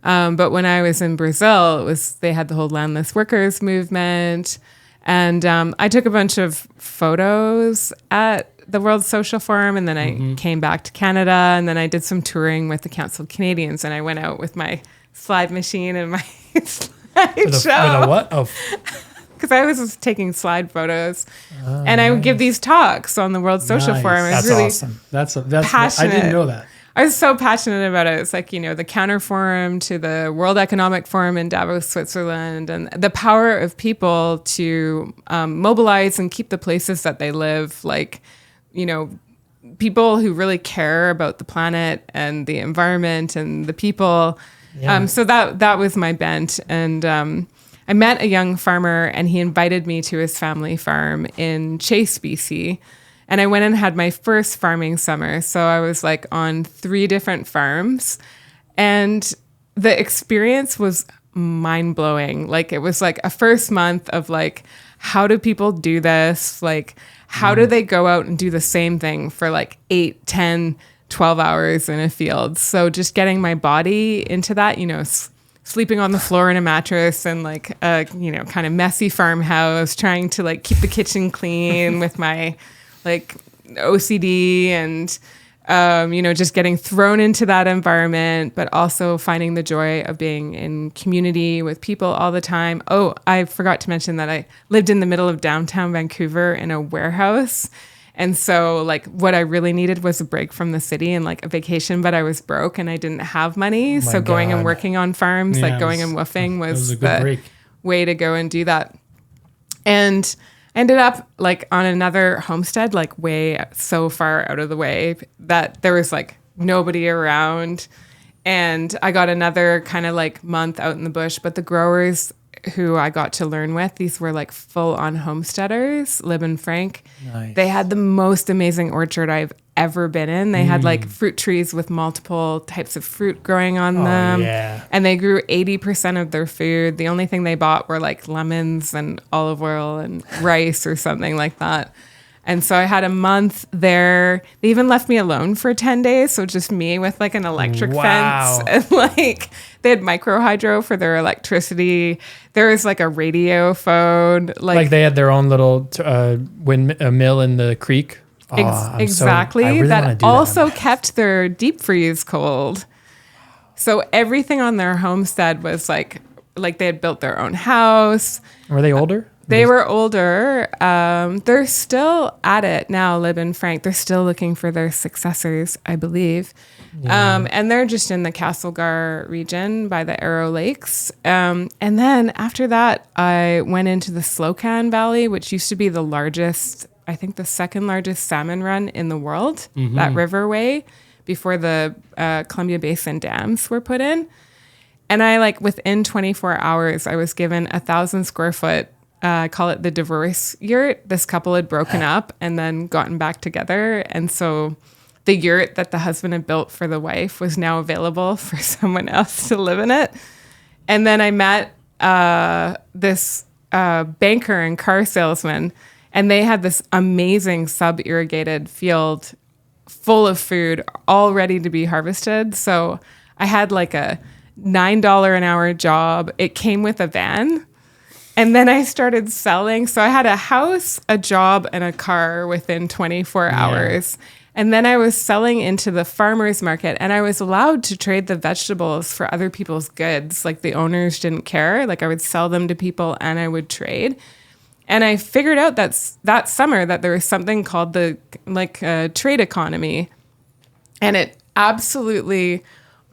But when I was in Brazil, they had the whole landless workers movement. And I took a bunch of photos at the World Social Forum, and then I came back to Canada, and then I did some touring with the Council of Canadians, and I went out with my slide machine and my slideshow. With a what? Oh. Because I was just taking slide photos, and I would give these talks on the World Social Forum. I was That's really awesome. That's passionate. I didn't know that. I was so passionate about it. It's like, the Counter Forum to the World Economic Forum in Davos, Switzerland, and the power of people to mobilize and keep the places that they live. Like, people who really care about the planet and the environment and the people. Yeah. So that was my bent. And I met a young farmer, and he invited me to his family farm in Chase, BC. And I went and had my first farming summer. So I was like on 3 different farms, and the experience was mind blowing. Like, it was like a first month of like, how do people do this? Like, how do they go out and do the same thing for like 8, 10, 12 hours in a field? So just getting my body into that, sleeping on the floor in a mattress and like a, kind of messy farmhouse, trying to like keep the kitchen clean with my like OCD and, just getting thrown into that environment, but also finding the joy of being in community with people all the time. Oh, I forgot to mention that I lived in the middle of downtown Vancouver in a warehouse. And so like what I really needed was a break from the city and like a vacation, but I was broke and I didn't have money. So going and working on farms, like going and woofing was a good break. Way to go and do that. And I ended up like on another homestead, like way so far out of the way that there was like nobody around. And I got another kind of like month out in the bush, but the growers who I got to learn with, these were like full on homesteaders, Lib and Frank. Nice. They had the most amazing orchard I've ever been in. They had like fruit trees with multiple types of fruit growing on them. Yeah. And they grew 80% of their food. The only thing they bought were like lemons and olive oil and rice or something like that. And so I had a month there. They even left me alone for 10 days. So just me with like an electric Wow. fence. And like they had micro hydro for their electricity. There was like a radio phone. Like they had their own little mill in the creek. Oh, exactly. I really wanna that do also kept their deep freeze cold. So everything on their homestead was like they had built their own house. Were they older? They were older. They're still at it now, Lib and Frank. They're still looking for their successors, I believe. Yeah. And they're just in the Castlegar region by the Arrow Lakes. And then after that, I went into the Slocan Valley, which used to be the largest, I think the second largest salmon run in the world, that riverway, before the Columbia Basin dams were put in. And I within 24 hours, I was given 1,000 square foot, I call it the divorce yurt. This couple had broken up and then gotten back together. And so the yurt that the husband had built for the wife was now available for someone else to live in it. And then I met this banker and car salesman, and they had this amazing sub-irrigated field full of food all ready to be harvested. So I had like a $9 an hour job. It came with a van. And then I started selling. So I had a house, a job, and a car within 24 hours. And then I was selling into the farmer's market, and I was allowed to trade the vegetables for other people's goods. Like the owners didn't care. Like I would sell them to people and I would trade. And I figured out that summer that there was something called the trade economy. And it absolutely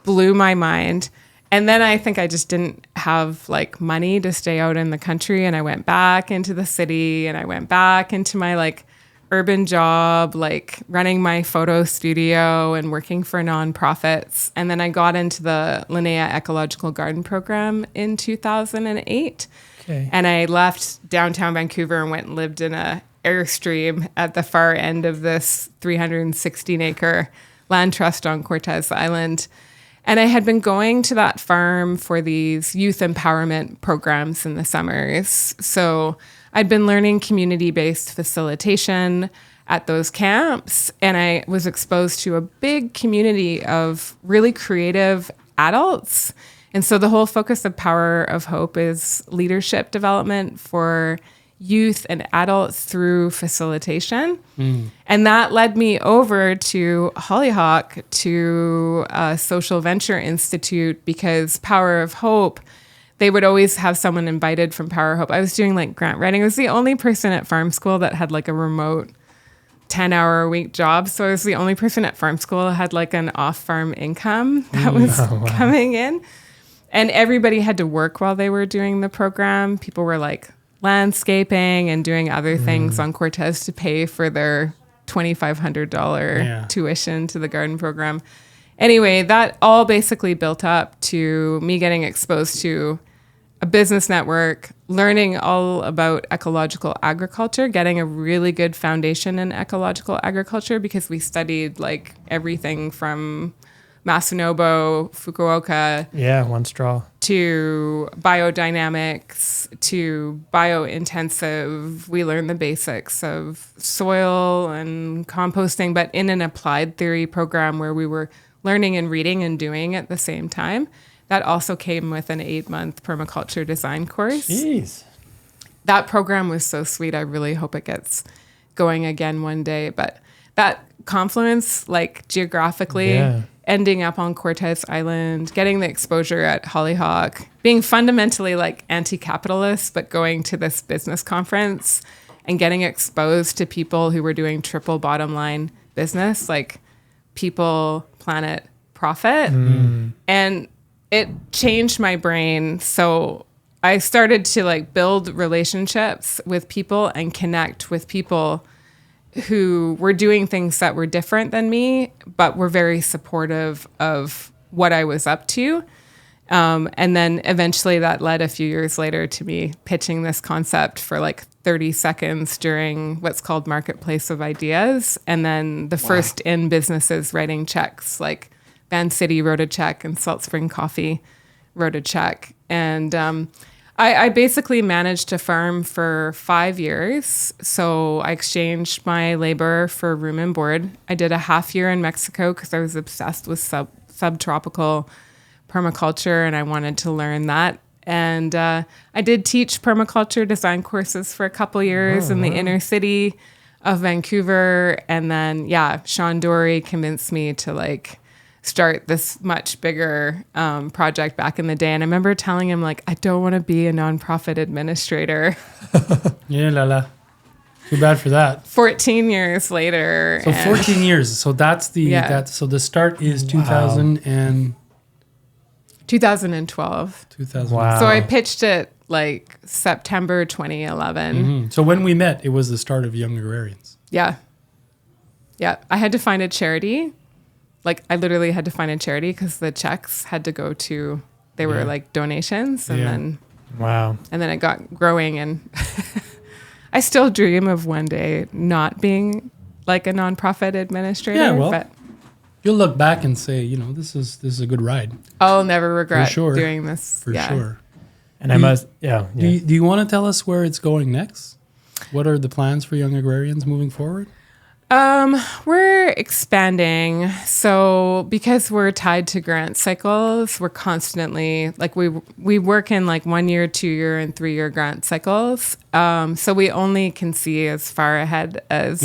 blew my mind. And then I think I just didn't have money to stay out in the country. And I went back into the city, and I went back into my urban job, running my photo studio and working for nonprofits. And then I got into the Linnea Ecological Garden Program in 2008. Okay. And I left downtown Vancouver and went and lived in a Airstream at the far end of this 316-acre land trust on Cortes Island. And I had been going to that farm for these youth empowerment programs in the summers. So I'd been learning community-based facilitation at those camps, and I was exposed to a big community of really creative adults. And so the whole focus of Power of Hope is leadership development for youth and adults through facilitation. And that led me over to Hollyhock, to a social venture institute, because Power of Hope, they would always have someone invited from Power of Hope. I was doing grant writing. I was the only person at farm school that had a remote 10-hour-a-week job. So I was the only person at farm school that had an off-farm income that was coming in. And everybody had to work while they were doing the program. People were landscaping and doing other things on Cortes to pay for their $2,500 tuition to the garden program. Anyway, that all basically built up to me getting exposed to a business network, learning all about ecological agriculture, getting a really good foundation in ecological agriculture, because we studied everything from Masanobu, Fukuoka. Yeah, one straw. To biodynamics, to biointensive. We learned the basics of soil and composting, but in an applied theory program where we were learning and reading and doing at the same time. That also came with an 8-month permaculture design course. Jeez. That program was so sweet. I really hope it gets going again one day. But that confluence, geographically, ending up on Cortes Island, getting the exposure at Hollyhock, being fundamentally anti-capitalist, but going to this business conference and getting exposed to people who were doing triple bottom line business, people, planet, profit. And it changed my brain. So I started to build relationships with people and connect with people who were doing things that were different than me, but were very supportive of what I was up to. And then eventually that led a few years later to me pitching this concept for 30 seconds during what's called Marketplace of Ideas. And then the first in businesses writing checks, Van City wrote a check and Salt Spring Coffee wrote a check. And I basically managed to farm for 5 years. So I exchanged my labor for room and board. I did a half year in Mexico because I was obsessed with subtropical permaculture and I wanted to learn that. And I did teach permaculture design courses for a couple years in the inner city of Vancouver. And then, Sean Dory convinced me to like start this much bigger project back in the day. And I remember telling him like, I don't want to be a nonprofit administrator. Yeah, la. Too bad for that. 14 years later. So 14 years. So that's so the start is 2000 and 2012. 2000. Wow. So I pitched it like September 2011. So when we met, it was the start of Young Agrarians. Yeah. Yeah. I had to find a charity. Like I literally had to find a charity because the checks had to go to, they were like donations and then it got growing and I still dream of one day not being like a nonprofit administrator. Yeah, well, but you'll look back and say, this is a good ride. I'll never regret sure. doing this. For sure. And Do you want to tell us where it's going next? What are the plans for Young Agrarians moving forward? We're expanding. So because we're tied to grant cycles, we're constantly like we work in like 1 year, 2 year, and 3 year grant cycles. So we only can see as far ahead as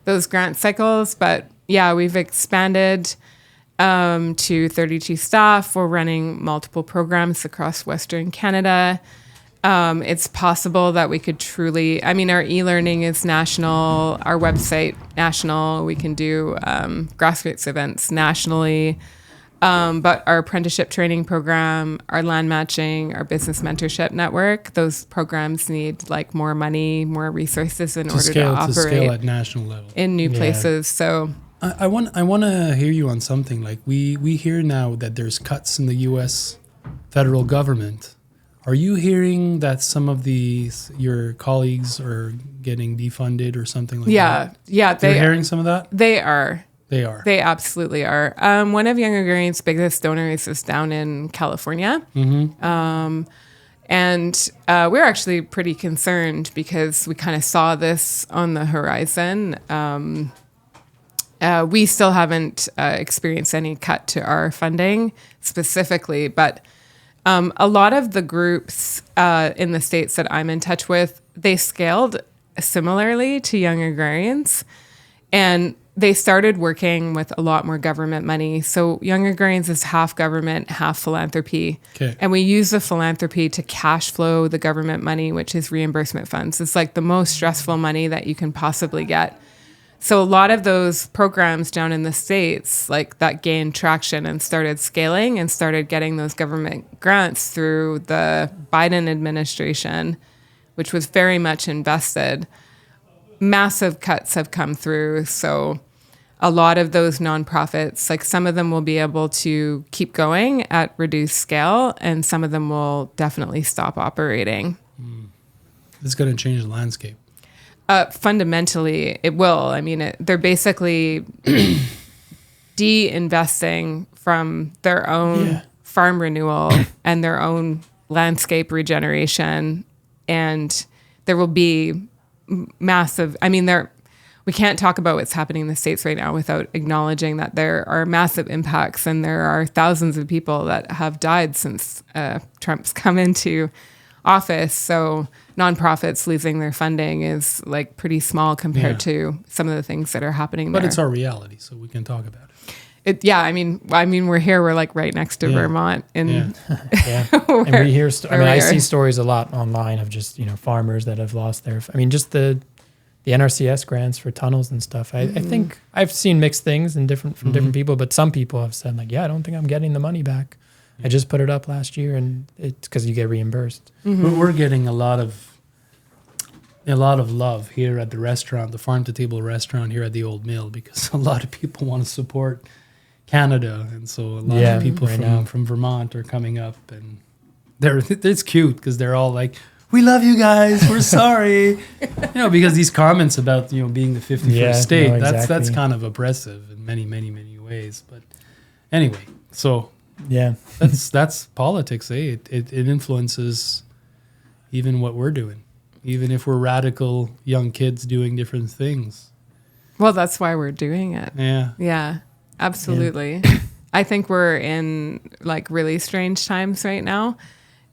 those grant cycles. But yeah, we've expanded to 32 staff. We're running multiple programs across Western Canada. It's possible that we could truly, our e-learning is national, our website national, we can do grassroots events nationally, but our apprenticeship training program, our land matching, our business mentorship network, those programs need like more money, more resources in order to operate at national level in new places. So I want to hear you on something. Like we hear now that there's cuts in the U.S. federal government. Are you hearing that some of your colleagues are getting defunded or something like that? Yeah. You're hearing some of that? They are. They absolutely are. One of Young Agrarians' biggest donors is down in California. And we're actually pretty concerned because we kind of saw this on the horizon. We still haven't experienced any cut to our funding specifically, but a lot of the groups in the States that I'm in touch with, they scaled similarly to Young Agrarians, and they started working with a lot more government money. So Young Agrarians is half government, half philanthropy. Okay. And we use the philanthropy to cash flow the government money, which is reimbursement funds. It's like the most stressful money that you can possibly get. So a lot of those programs down in the States, like that gained traction and started scaling and started getting those government grants through the Biden administration, which was very much invested. Massive cuts have come through. So a lot of those nonprofits, like some of them will be able to keep going at reduced scale and some of them will definitely stop operating. It's going to change the landscape. Fundamentally, it will. They're basically de-investing from their own farm renewal and their own landscape regeneration. And there will be massive, we can't talk about what's happening in the States right now without acknowledging that there are massive impacts and there are thousands of people that have died since Trump's come into office. So nonprofits losing their funding is like pretty small compared to some of the things that are happening there. But it's our reality, so we can talk about it. We're here. We're like right next to Vermont, and and we hear. I see stories a lot online of just farmers that have lost their. Just the NRCS grants for tunnels and stuff. I think I've seen mixed things from different people, but some people have said like, I don't think I'm getting the money back. I just put it up last year, and it's because you get reimbursed. We're getting a lot of love here at the restaurant, the farm to table restaurant here at the Old Mill, because a lot of people want to support Canada, and so a lot of people from Vermont are coming up, and it's cute because they're all like, "We love you guys. We're sorry," because these comments about being the 51st state, that's kind of oppressive in many ways. But anyway, so. Yeah, that's politics. It influences even what we're doing, even if we're radical young kids doing different things. Well, that's why we're doing it. Yeah. Yeah, absolutely. I think we're in like really strange times right now.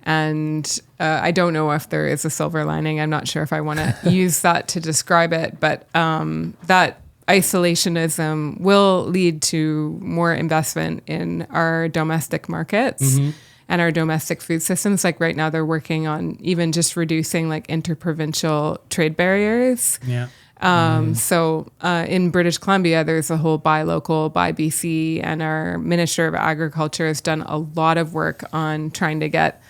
And I don't know if there is a silver lining. I'm not sure if I want to use that to describe it, but that isolationism will lead to more investment in our domestic markets and our domestic food systems. Like right now, they're working on even just reducing like interprovincial trade barriers. Yeah. So in British Columbia, there's a whole buy local, buy BC, and our Minister of Agriculture has done a lot of work on trying to get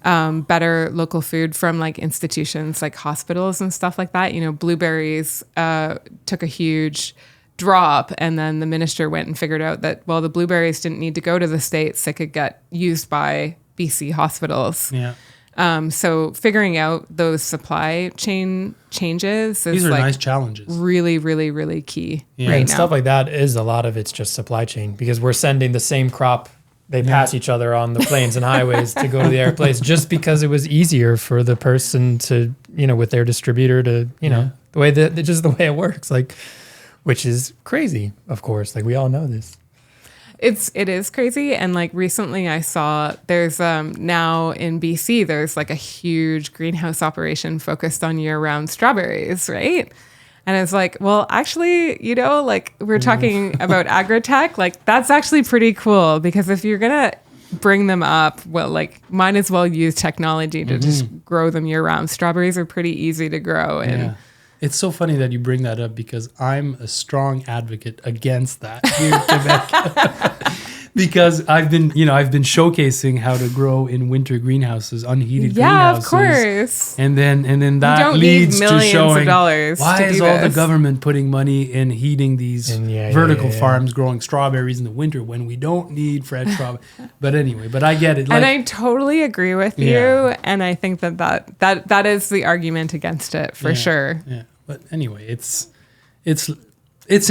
better local food from like institutions like hospitals and stuff like that. You know, blueberries took a huge drop, and then the minister went and figured out that, well, the blueberries didn't need to go to the States. They could get used by BC hospitals. Yeah. So figuring out those supply chain changes is These are like nice challenges. really, really, really key Yeah, right and now. stuff like that is a lot of it's just supply chain, because we're sending the same crop. They pass each other on the plains and highways to go to the airplanes just because it was easier for the person to, you know, with their distributor to, you know, the way that just the way it works, like, which is crazy, of course. Like we all know this. It is crazy. And like recently I saw there's now in BC, there's like a huge greenhouse operation focused on year-round strawberries, right? And it's like, well, actually, you know, like we're talking about agri-tech, like that's actually pretty cool, because if you're going to bring them up, well, like might as well use technology to just grow them year round. Strawberries are pretty easy to grow. And It's so funny that you bring that up, because I'm a strong advocate against that here in Quebec. Because I've been showcasing how to grow in winter greenhouses, unheated greenhouses. of course. And then that don't leads need to millions showing of dollars why to is do all the this. government putting money in heating these vertical farms growing strawberries in the winter when we don't need fresh strawberries. But anyway, I get it. Like, And I totally agree with you. And I think that is the argument against it for sure. Yeah. But anyway, it's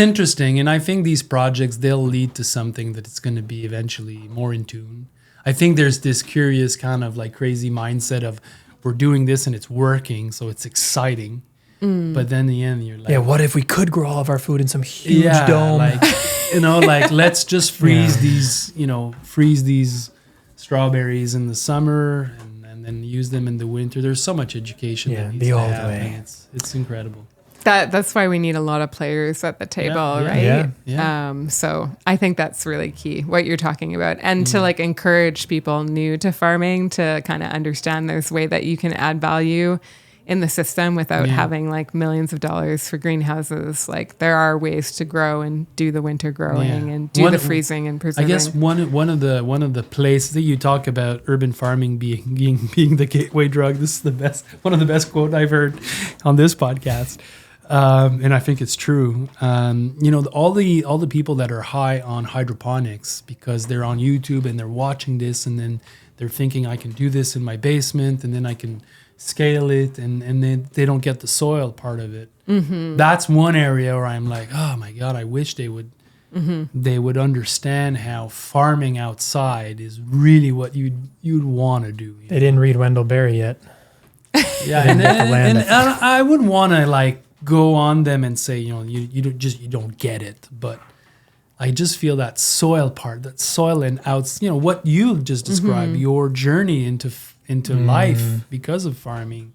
interesting, and I think these projects, they'll lead to something that it's going to be eventually more in tune. I think there's this curious kind of like crazy mindset of we're doing this and it's working, so it's exciting. But then in the end, you're like, Yeah, what if we could grow all of our food in some huge dome? like like let's just freeze these strawberries in the summer and then use them in the winter. There's so much education that needs the to old happen. way. It's incredible. That's why we need a lot of players at the table, right? Yeah. So I think that's really key, what you're talking about. And to like encourage people new to farming to kind of understand there's a way that you can add value in the system without having like millions of dollars for greenhouses. Like there are ways to grow and do the winter growing and do the freezing and preserving. I guess one of the places that you talk about urban farming being the gateway drug. This is one of the best quote I've heard on this podcast. And I think it's true. All the people that are high on hydroponics because they're on YouTube and they're watching this and then they're thinking I can do this in my basement and then I can scale it and then they don't get the soil part of it. That's one area where I'm like, oh my God, I wish they would understand how farming outside is really what you'd want to do. They didn't read Wendell Berry yet. Yeah, and I wouldn't want to like go on them and say, you don't get it, but I just feel that soil part, that soil and outs, what you just described, your journey into life because of farming.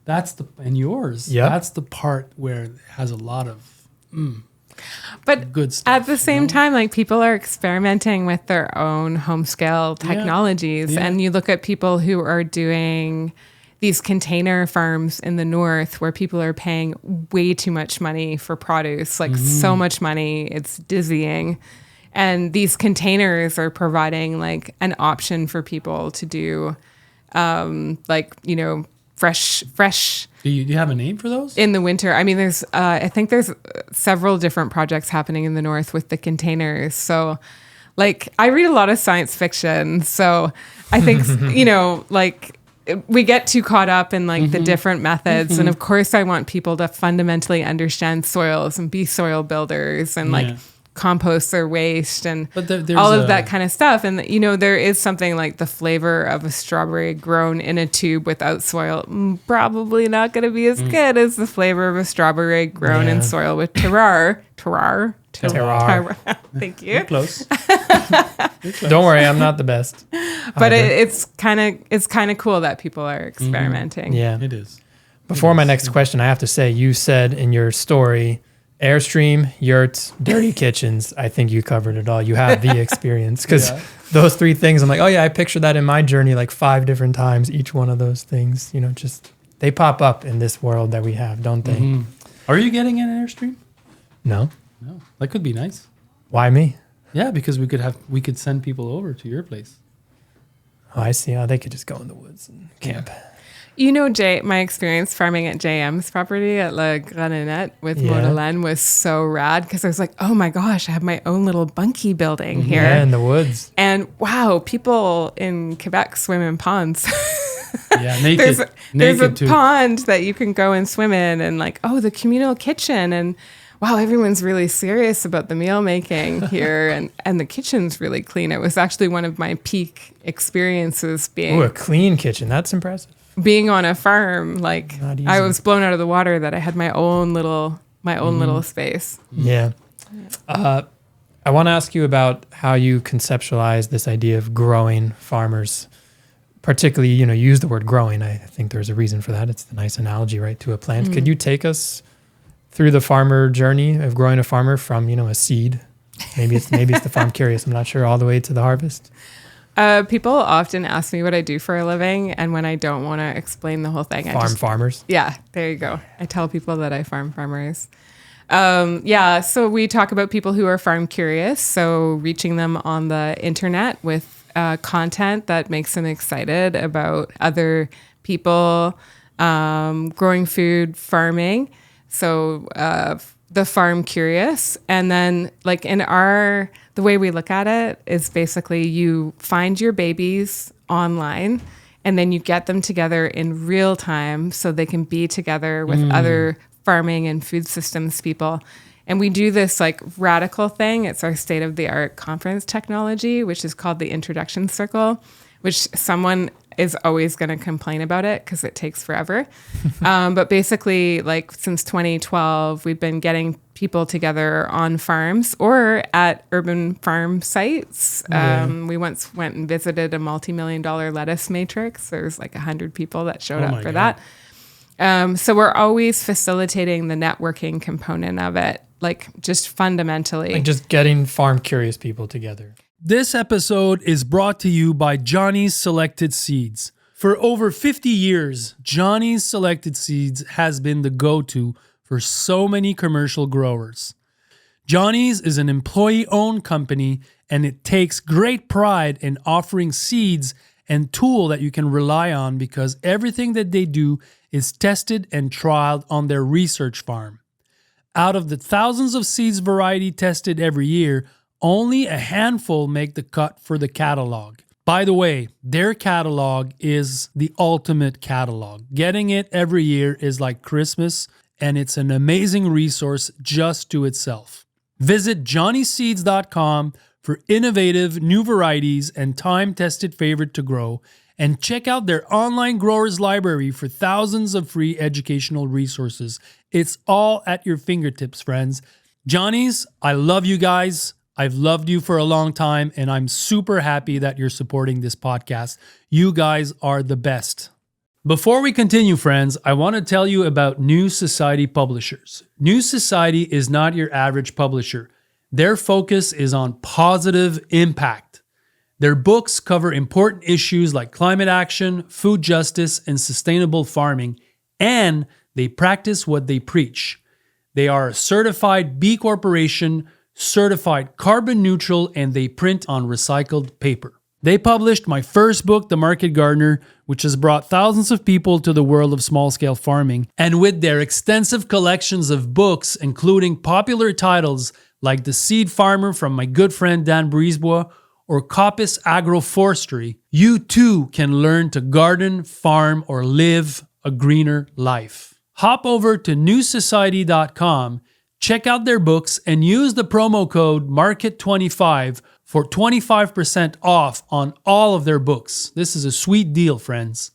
That's yours. Yep. That's the part where it has a lot of but good stuff. At the same time, like people are experimenting with their own home scale technologies. And you look at people who are doing these container farms in the north where people are paying way too much money for produce, like so much money, it's dizzying. And these containers are providing like an option for people to do fresh. Do you have a name for those? In the winter. I mean, I think there's several different projects happening in the north with the containers. So like I read a lot of science fiction. So I think, we get too caught up in like the different methods. And of course I want people to fundamentally understand soils and be soil builders and like compost their waste and But there's all of that kind of stuff. And, you know, there is something like the flavor of a strawberry grown in a tube without soil, probably not going to be as good as the flavor of a strawberry grown in soil with terroir. Thank you. You're close. Don't worry, I'm not the best. But it's kind of cool that people are experimenting. Yeah. It is. Before my next question, I have to say, you said in your story, Airstream, yurts, dirty kitchens. I think you covered it all. You have the experience because those three things, I'm like, oh yeah, I picture that in my journey like 5 different times. Each one of those things, you know, just they pop up in this world that we have, don't they? Mm-hmm. Are you getting an Airstream? No. No. That could be nice. Why me? Yeah, because we could send people over to your place. Oh, I see. Oh, they could just go in the woods and camp. Yeah. You know, Jay, my experience farming at JM's property at La Grenadette with Modelin was so rad because I was like, oh my gosh, I have my own little bunkie building here. Yeah, in the woods. And wow, people in Quebec swim in ponds. Yeah, naked. There's a too. pond that you can go and swim in and like, oh, the communal kitchen. And wow, everyone's really serious about the meal making here. and the kitchen's really clean. It was actually one of my peak experiences Oh, a clean kitchen. That's impressive. being on a farm. Like I was blown out of the water that I had my own little space. Yeah. I want to ask you about how you conceptualize this idea of growing farmers. Particularly, you know, use the word growing. I think there's a reason for that. It's the nice analogy, right, to a plant. Could you take us through the farmer journey of growing a farmer from, you know, a seed? Maybe it's the farm curious. I'm not sure, all the way to the harvest. People often ask me what I do for a living, and when I don't want to explain the whole thing, Farmers. Yeah, there you go. I tell people that I farm farmers. So we talk about people who are farm curious. So reaching them on the internet with content that makes them excited about other people growing food, farming. So the farm curious. And then like the way we look at it is basically you find your babies online and then you get them together in real time so they can be together with other farming and food systems people. And we do this like radical thing. It's our state-of-the-art conference technology, which is called the Introduction Circle, which someone is always going to complain about it because it takes forever. But basically, like since 2012, we've been getting people together on farms or at urban farm sites. We once went and visited a multi-million-dollar lettuce matrix. There's like 100 people that showed up for that. So we're always facilitating the networking component of it, like just fundamentally. Like just getting farm curious people together. This episode is brought to you by Johnny's Selected Seeds. For over 50 years, Johnny's Selected Seeds has been the go-to for so many commercial growers. Johnny's is an employee-owned company, and it takes great pride in offering seeds and tool that you can rely on because everything that they do is tested and trialed on their research farm. Out of the thousands of seeds variety tested every year, only a handful make the cut for the catalog. By the way, their catalog is the ultimate catalog. Getting it every year is like Christmas, and it's an amazing resource just to itself. Visit johnnyseeds.com for innovative new varieties and time-tested favorite to grow, and check out their online growers library for thousands of free educational resources. It's all at your fingertips, friends. Johnny's, I love you guys. I've loved you for a long time, and I'm super happy that you're supporting this podcast. You guys are the best. Before we continue, friends, I want to tell you about New Society Publishers. New Society is not your average publisher. Their focus is on positive impact. Their books cover important issues like climate action, food justice, and sustainable farming, and they practice what they preach. They are a certified B Corporation, certified carbon neutral, and they print on recycled paper. They published my first book, The Market Gardener, which has brought thousands of people to the world of small-scale farming. And with their extensive collections of books, including popular titles like The Seed Farmer from my good friend Dan Brisebois or Coppice Agroforestry, you too can learn to garden, farm, or live a greener life. Hop over to newsociety.com, Check out their books and use the promo code MARKET25 for 25% off on all of their books. This is a sweet deal, friends.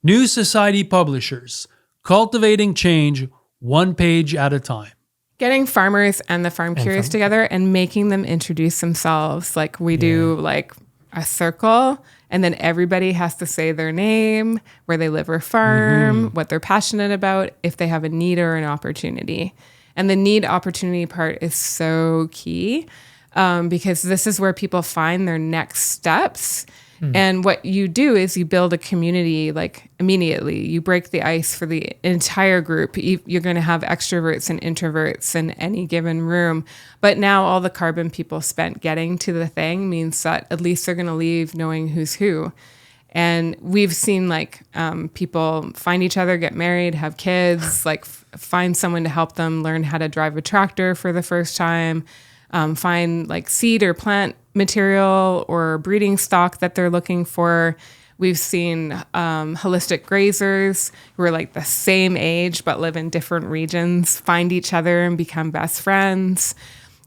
New Society Publishers, cultivating change one page at a time. Getting farmers and the farm curious together and making them introduce themselves. Like we do like a circle, and then everybody has to say their name, where they live or farm, what they're passionate about, if they have a need or an opportunity. And the need opportunity part is so key because this is where people find their next steps. And what you do is you build a community like immediately. You break the ice for the entire group. You're going to have extroverts and introverts in any given room. But now all the carbon people spent getting to the thing means that at least they're going to leave knowing who's who. And we've seen like people find each other, get married, have kids, like find someone to help them learn how to drive a tractor for the first time, find like seed or plant material or breeding stock that they're looking for. We've seen holistic grazers who are like the same age but live in different regions find each other and become best friends.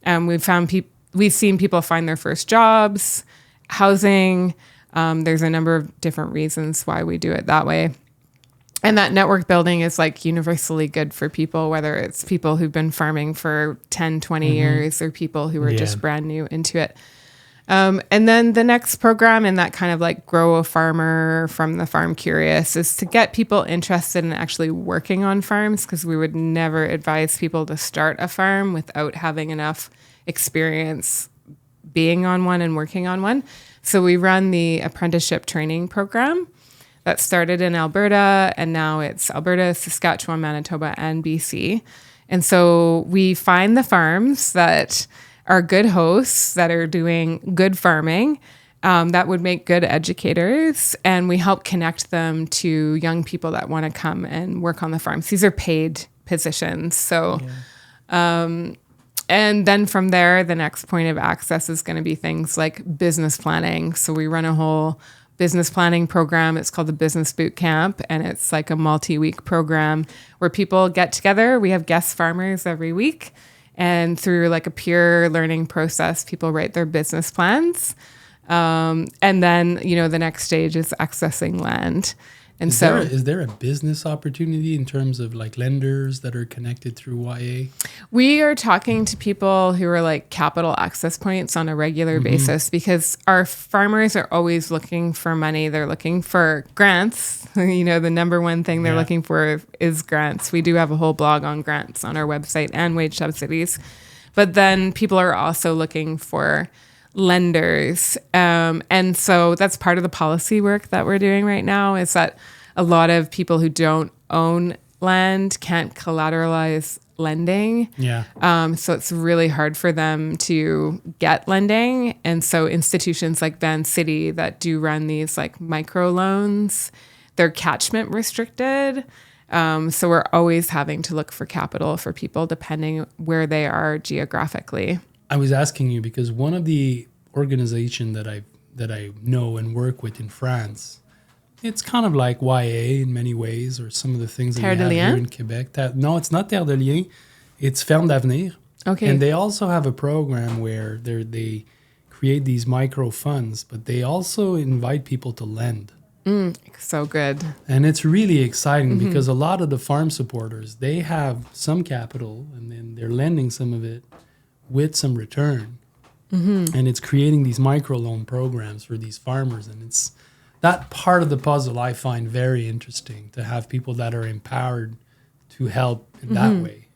We've seen people find their first jobs, housing. There's a number of different reasons why we do it that way. And that network building is like universally good for people, whether it's people who've been farming for 10, 20 years or people who are just brand new into it. And then the next program in that kind of like grow a farmer from the farm curious is to get people interested in actually working on farms, because we would never advise people to start a farm without having enough experience being on one and working on one. So we run the apprenticeship training program that started in Alberta, and now it's Alberta, Saskatchewan, Manitoba, and BC. And so we find the farms that are good hosts, that are doing good farming, that would make good educators, and we help connect them to young people that want to come and work on the farms. These are paid positions. So, and then from there, the next point of access is going to be things like business planning. So we run a whole business planning program. It's called the Business Boot Camp, and it's like a multi-week program where people get together. We have guest farmers every week, and through like a peer learning process, people write their business plans. And then, the next stage is accessing land. And is there a business opportunity in terms of like lenders that are connected through YA? We are talking to people who are like capital access points on a regular basis, because our farmers are always looking for money. They're looking for grants. The number one thing they're looking for is grants. We do have a whole blog on grants on our website and wage subsidies. But then people are also looking for lenders. And so that's part of the policy work that we're doing right now, is that a lot of people who don't own land can't collateralize lending. So it's really hard for them to get lending. And so institutions like Van City that do run these like micro loans, they're catchment restricted. So we're always having to look for capital for people depending where they are geographically. I was asking you because one of the organizations that I know and work with in France, it's kind of like YA in many ways, or some of the things that we have here in Quebec. No, it's not Terre de Liens. It's Ferme d'Avenir. Okay. And they also have a program where they create these micro funds, but they also invite people to lend. So good. And it's really exciting because a lot of the farm supporters, they have some capital and then they're lending some of it with some return. And it's creating these microloan programs for these farmers. And it's that part of the puzzle I find very interesting, to have people that are empowered to help in that way.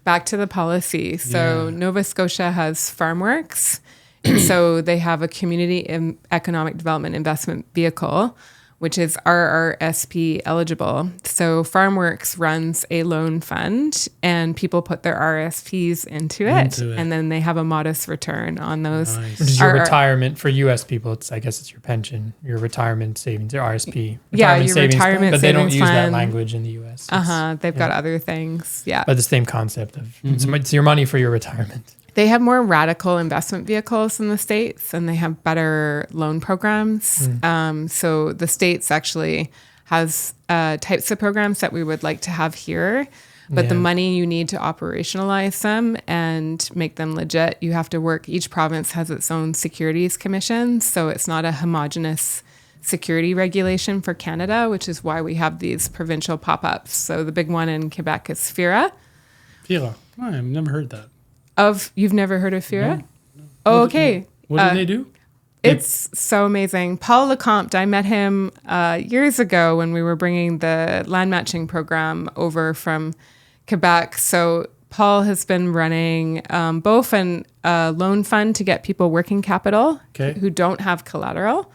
Back to the policy. So Nova Scotia has FarmWorks. And so they have a community economic development investment vehicle, which is RRSP eligible. So FarmWorks runs a loan fund, and people put their RSPs into it. And then they have a modest return on those. Nice. Which is your retirement for U.S. people. I guess it's your pension, your retirement savings, your RSP. Your retirement but savings they don't use plan. that language in the U.S. They've got other things. Yeah. But the same concept of it's your money for your retirement. They have more radical investment vehicles in the States, and they have better loan programs. So the States actually has types of programs that we would like to have here. But the Yeah. money you need to operationalize them and make them legit, you have to work. Each province has its own securities commission. So it's not a homogenous security regulation for Canada, which is why we have these provincial pop-ups. So the big one in Quebec is FIRA. FIRA. Oh, I've never heard that. You've never heard of FIRA? No. Oh, okay. What do they do? It's so amazing. Paul Lecomte, I met him years ago when we were bringing the land matching program over from Quebec. So Paul has been running both a loan fund to get people working capital who don't have collateral,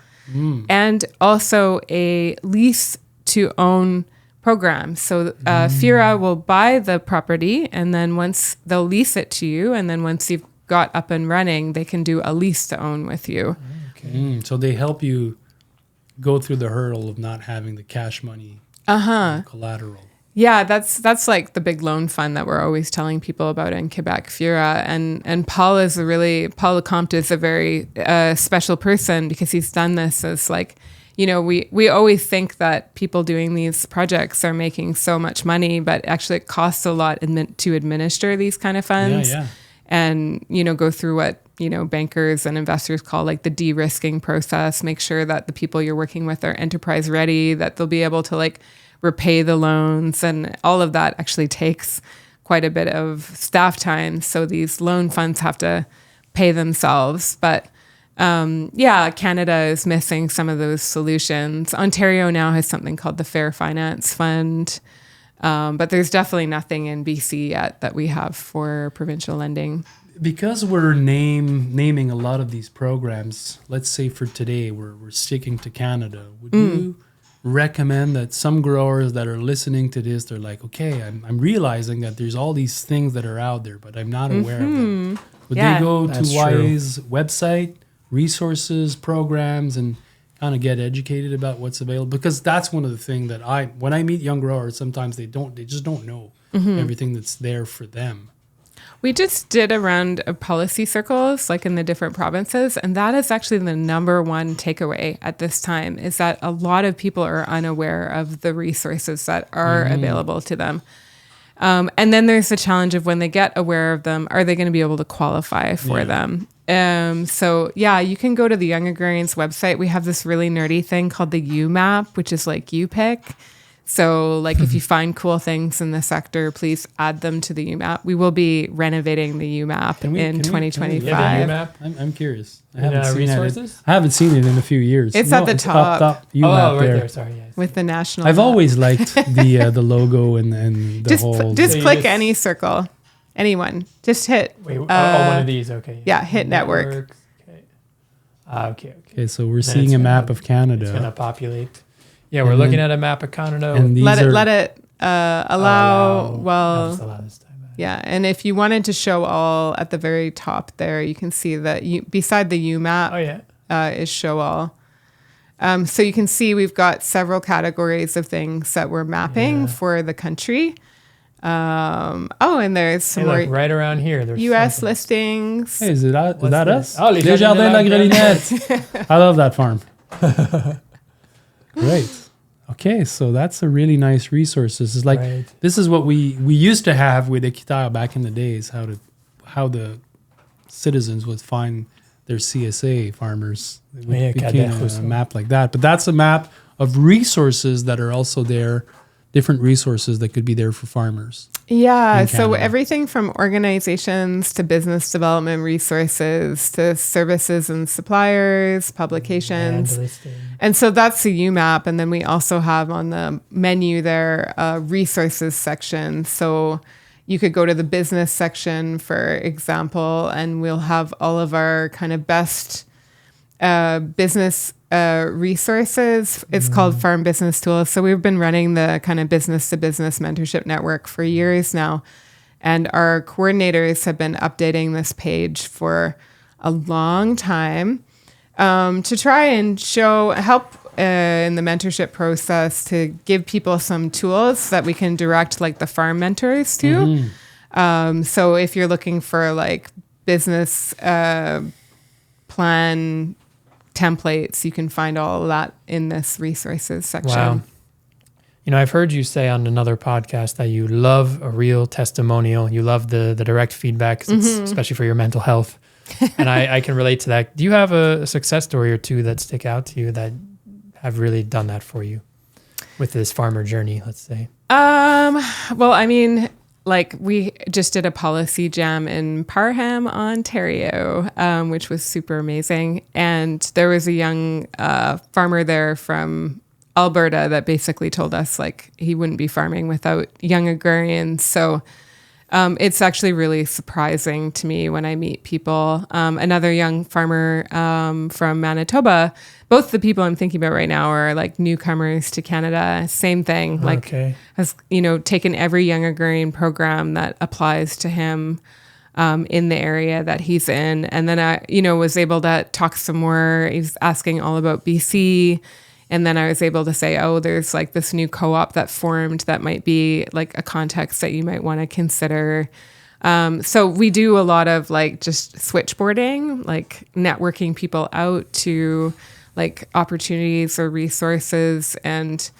and also a lease to own program. So FIRA will buy the property, and then once they'll lease it to you, and then once you've got up and running, they can do a lease to own with you. So they help you go through the hurdle of not having the cash money collateral. Yeah, that's like the big loan fund that we're always telling people about in Quebec, FIRA. And Paul Lecomte is a very special person because he's done this as like, we always think that people doing these projects are making so much money, but actually it costs a lot to administer these kind of funds. Yeah. And, go through what, bankers and investors call like the de-risking process, make sure that the people you're working with are enterprise ready, that they'll be able to like repay the loans, and all of that actually takes quite a bit of staff time. So these loan funds have to pay themselves. But Canada is missing some of those solutions. Ontario now has something called the Fair Finance Fund. But there's definitely nothing in BC yet that we have for provincial lending. Because we're naming a lot of these programs, let's say for today, we're sticking to Canada. Would you recommend that some growers that are listening to this, they're like, okay, I'm realizing that there's all these things that are out there, but I'm not aware of them. Would they go to Y's website, resources, programs, and kind of get educated about what's available? Because that's one of the things that when I meet young growers, sometimes they just don't know everything that's there for them. We just did a round of policy circles, like in the different provinces, and that is actually the number one takeaway at this time, is that a lot of people are unaware of the resources that are available to them. And then there's the challenge of when they get aware of them, are they going to be able to qualify for them? You can go to the Young Agrarians website. We have this really nerdy thing called the U map, which is like you pick. So like if you find cool things in the sector, please add them to the U map. We will be renovating the U map in 2025. Yeah, the U map. I'm curious. I haven't seen it in a few years. It's at the top. Up, UMap right there. Sorry, yes. With the national. I've always liked the logo and the whole. Just click any circle, anyone. Just hit. Wait, one of these. Okay. Yeah, hit network. Okay. Okay, so we're seeing a map of Canada. It's gonna populate. Yeah, we're looking at a map of Canada. And let it allow. Well, just allow this time. Yeah, and if you wanted to show all at the very top there, you can see that beside the U map is show all. So you can see we've got several categories of things that we're mapping for the country. And there's some more right around here. There's U.S. listings. Hey, is that us? Oh, Les Jardins de la Grelinette. I love that farm. Great. Okay, so that's a really nice resource. This is this is what we used to have with Equiterre back in the days. How the citizens would find their CSA farmers. It became a map like that. But that's a map of resources that are also there. Different resources that could be there for farmers. Yeah, so everything from organizations to business development resources to services and suppliers, publications. And so that's the UMAP. And then we also have on the menu there a resources section. So you could go to the business section, for example, and we'll have all of our kind of best business resources. It's called Farm Business Tools. So we've been running the kind of business to business mentorship network for years now. And our coordinators have been updating this page for a long time to try and help in the mentorship process, to give people some tools that we can direct like the farm mentors to. So if you're looking for like business plan templates, you can find all of that in this resources section. Wow. I've heard you say on another podcast that you love a real testimonial. You love the direct feedback, 'cause it's, especially for your mental health. And I can relate to that. Do you have a success story or two that stick out to you that have really done that for you with this farmer journey, let's say? Well, I mean, like we just did a policy jam in Parham, Ontario, which was super amazing. And there was a young farmer there from Alberta that basically told us like he wouldn't be farming without Young Agrarians. So it's actually really surprising to me when I meet people. Another young farmer from Manitoba, both the people I'm thinking about right now are like newcomers to Canada. Same thing, like has, taken every Young Agrarian program that applies to him in the area that he's in. And then I, was able to talk some more. He's asking all about BC. And then I was able to say, oh, there's like this new co-op that formed that might be like a context that you might want to consider. So we do a lot of like just switchboarding, like networking people out to like opportunities or resources. And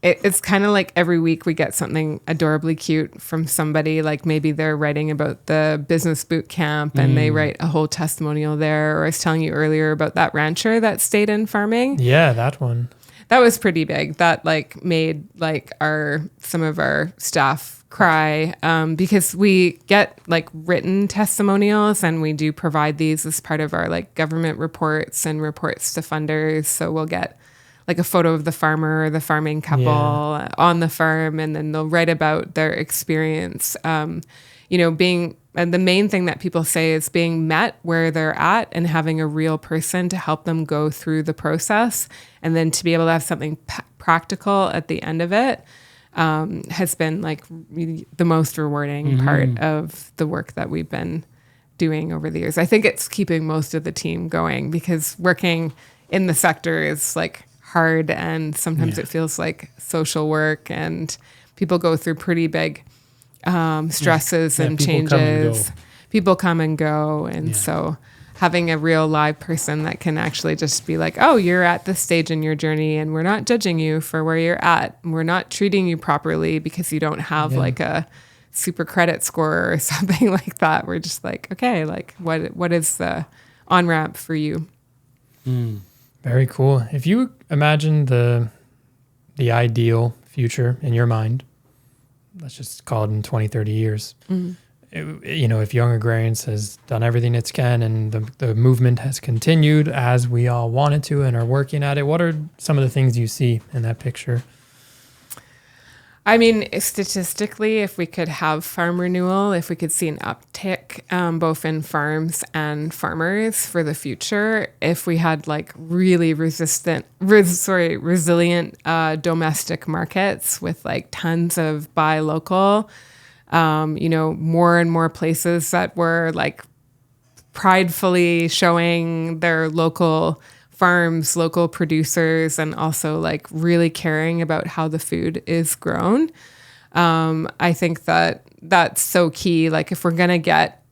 it's kind of like every week we get something adorably cute from somebody. Like maybe they're writing about the business boot camp and they write a whole testimonial there. Or I was telling you earlier about that rancher that stayed in farming. Yeah, that one. That was pretty big. That like made like some of our staff cry because we get like written testimonials and we do provide these as part of our like government reports and reports to funders. So we'll get like a photo of the farmer or the farming couple on the farm, and then they'll write about their experience. And the main thing that people say is being met where they're at and having a real person to help them go through the process. And then to be able to have something practical at the end of it has been like the most rewarding part of the work that we've been doing over the years. I think it's keeping most of the team going because working in the sector is like hard, and sometimes it feels like social work, and people go through pretty big stresses and changes. People come and go, and so having a real live person that can actually just be like, oh, you're at this stage in your journey and we're not judging you for where you're at. We're not treating you properly because you don't have like a super credit score or something like that. We're just like, okay, like what is the on-ramp for you? Very cool. If you imagine the ideal future in your mind, let's just call it in 20, 30 years, if Young Agrarians has done everything it can and the movement has continued as we all want it to and are working at it, what are some of the things you see in that picture? I mean, statistically, if we could have farm renewal, if we could see an uptick both in farms and farmers for the future, if we had like really resilient domestic markets with like tons of buy local, more and more places that were like pridefully showing their local farms, local producers, and also like really caring about how the food is grown. I think that that's so key. Like if we're going to get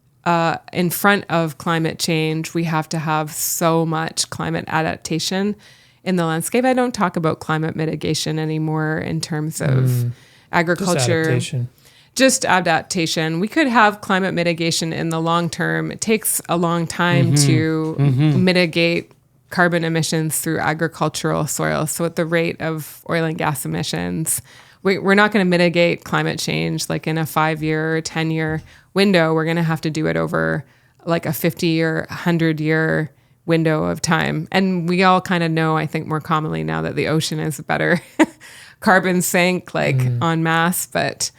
in front of climate change, we have to have so much climate adaptation in the landscape. I don't talk about climate mitigation anymore in terms of agriculture. Just adaptation. We could have climate mitigation in the long term. It takes a long time to mitigate carbon emissions through agricultural soil. So at the rate of oil and gas emissions, we're not going to mitigate climate change like in a 5-year or 10-year window. We're going to have to do it over like a 50 or 100-year window of time. And we all kind of know, I think more commonly now, that the ocean is a better carbon sink like en masse. But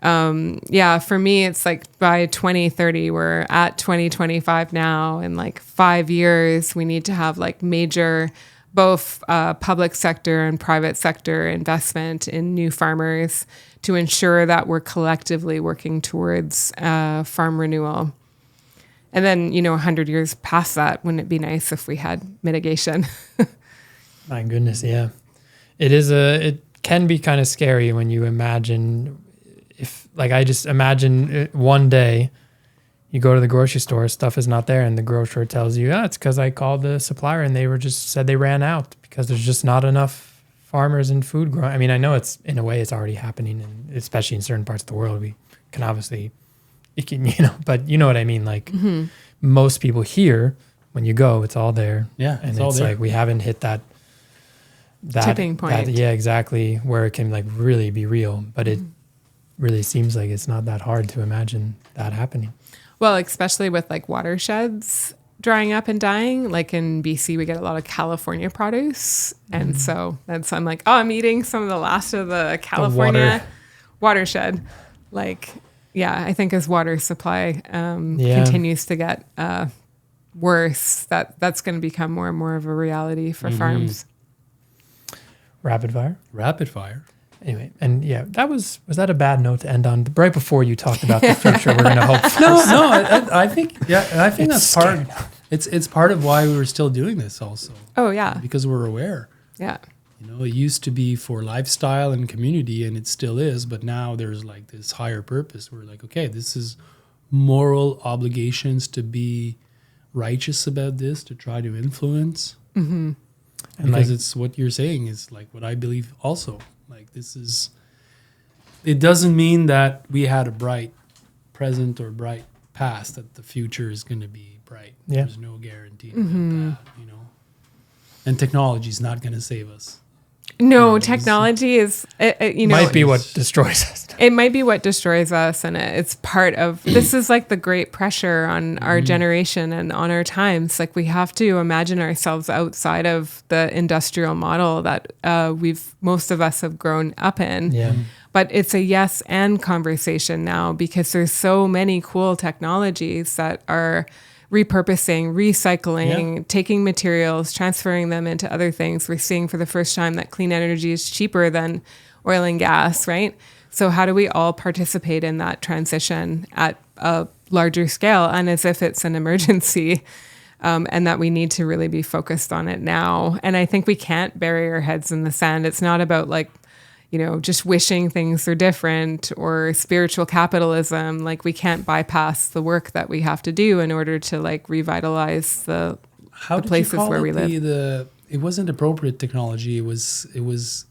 for me, it's like by 2030, we're at 2025 now. In like 5 years, we need to have like major, both public sector and private sector investment in new farmers to ensure that we're collectively working towards farm renewal. And then, 100 years past that, wouldn't it be nice if we had mitigation? My goodness, yeah. It can be kind of scary when you imagine. I just imagine one day you go to the grocery store, stuff is not there, and the grocer tells you, it's because I called the supplier and they said they ran out because there's just not enough farmers and food growing. I mean, I know it's in a way it's already happening, and especially in certain parts of the world, we can obviously, but you know what I mean. Like most people here, when you go, it's all there. Yeah, and it's all there. like we haven't hit that tipping point. Yeah, exactly, where it can like really be real. But it really seems like it's not that hard to imagine that happening. Well, especially with like watersheds drying up and dying. Like in BC, we get a lot of California produce. And so I'm like, oh, I'm eating some of the last of the California watershed. Like, yeah, I think as water supply continues to get worse, that's going to become more and more of a reality for farms. Rapid fire. Anyway, and yeah, was that a bad note to end on? Right before you talked about the future, we're going to hope for. I think that's part. It's part of why we were still doing this also. Oh yeah, because we're aware. Yeah, it used to be for lifestyle and community, and it still is. But now there's like this higher purpose. We're like, okay, this is moral obligations to be righteous about this, to try to influence. And because it's what you're saying is like what I believe also. Like it doesn't mean that we had a bright present or bright past that the future is going to be bright. Yeah. There's no guarantee about that, And technology is not going to save us. No, technology is, might be what destroys us. It might be what destroys us, and it's part of, this is like the great pressure on our generation and on our times. Like we have to imagine ourselves outside of the industrial model that most of us have grown up in. Yeah. But it's a yes and conversation now because there's so many cool technologies that are repurposing, recycling, taking materials, transferring them into other things. We're seeing for the first time that clean energy is cheaper than oil and gas, right? So how do we all participate in that transition at a larger scale and as if it's an emergency and that we need to really be focused on it now? And I think we can't bury our heads in the sand. It's not about like, just wishing things are different or spiritual capitalism. Like we can't bypass the work that we have to do in order to like revitalize the places where we live. It wasn't appropriate technology. It was.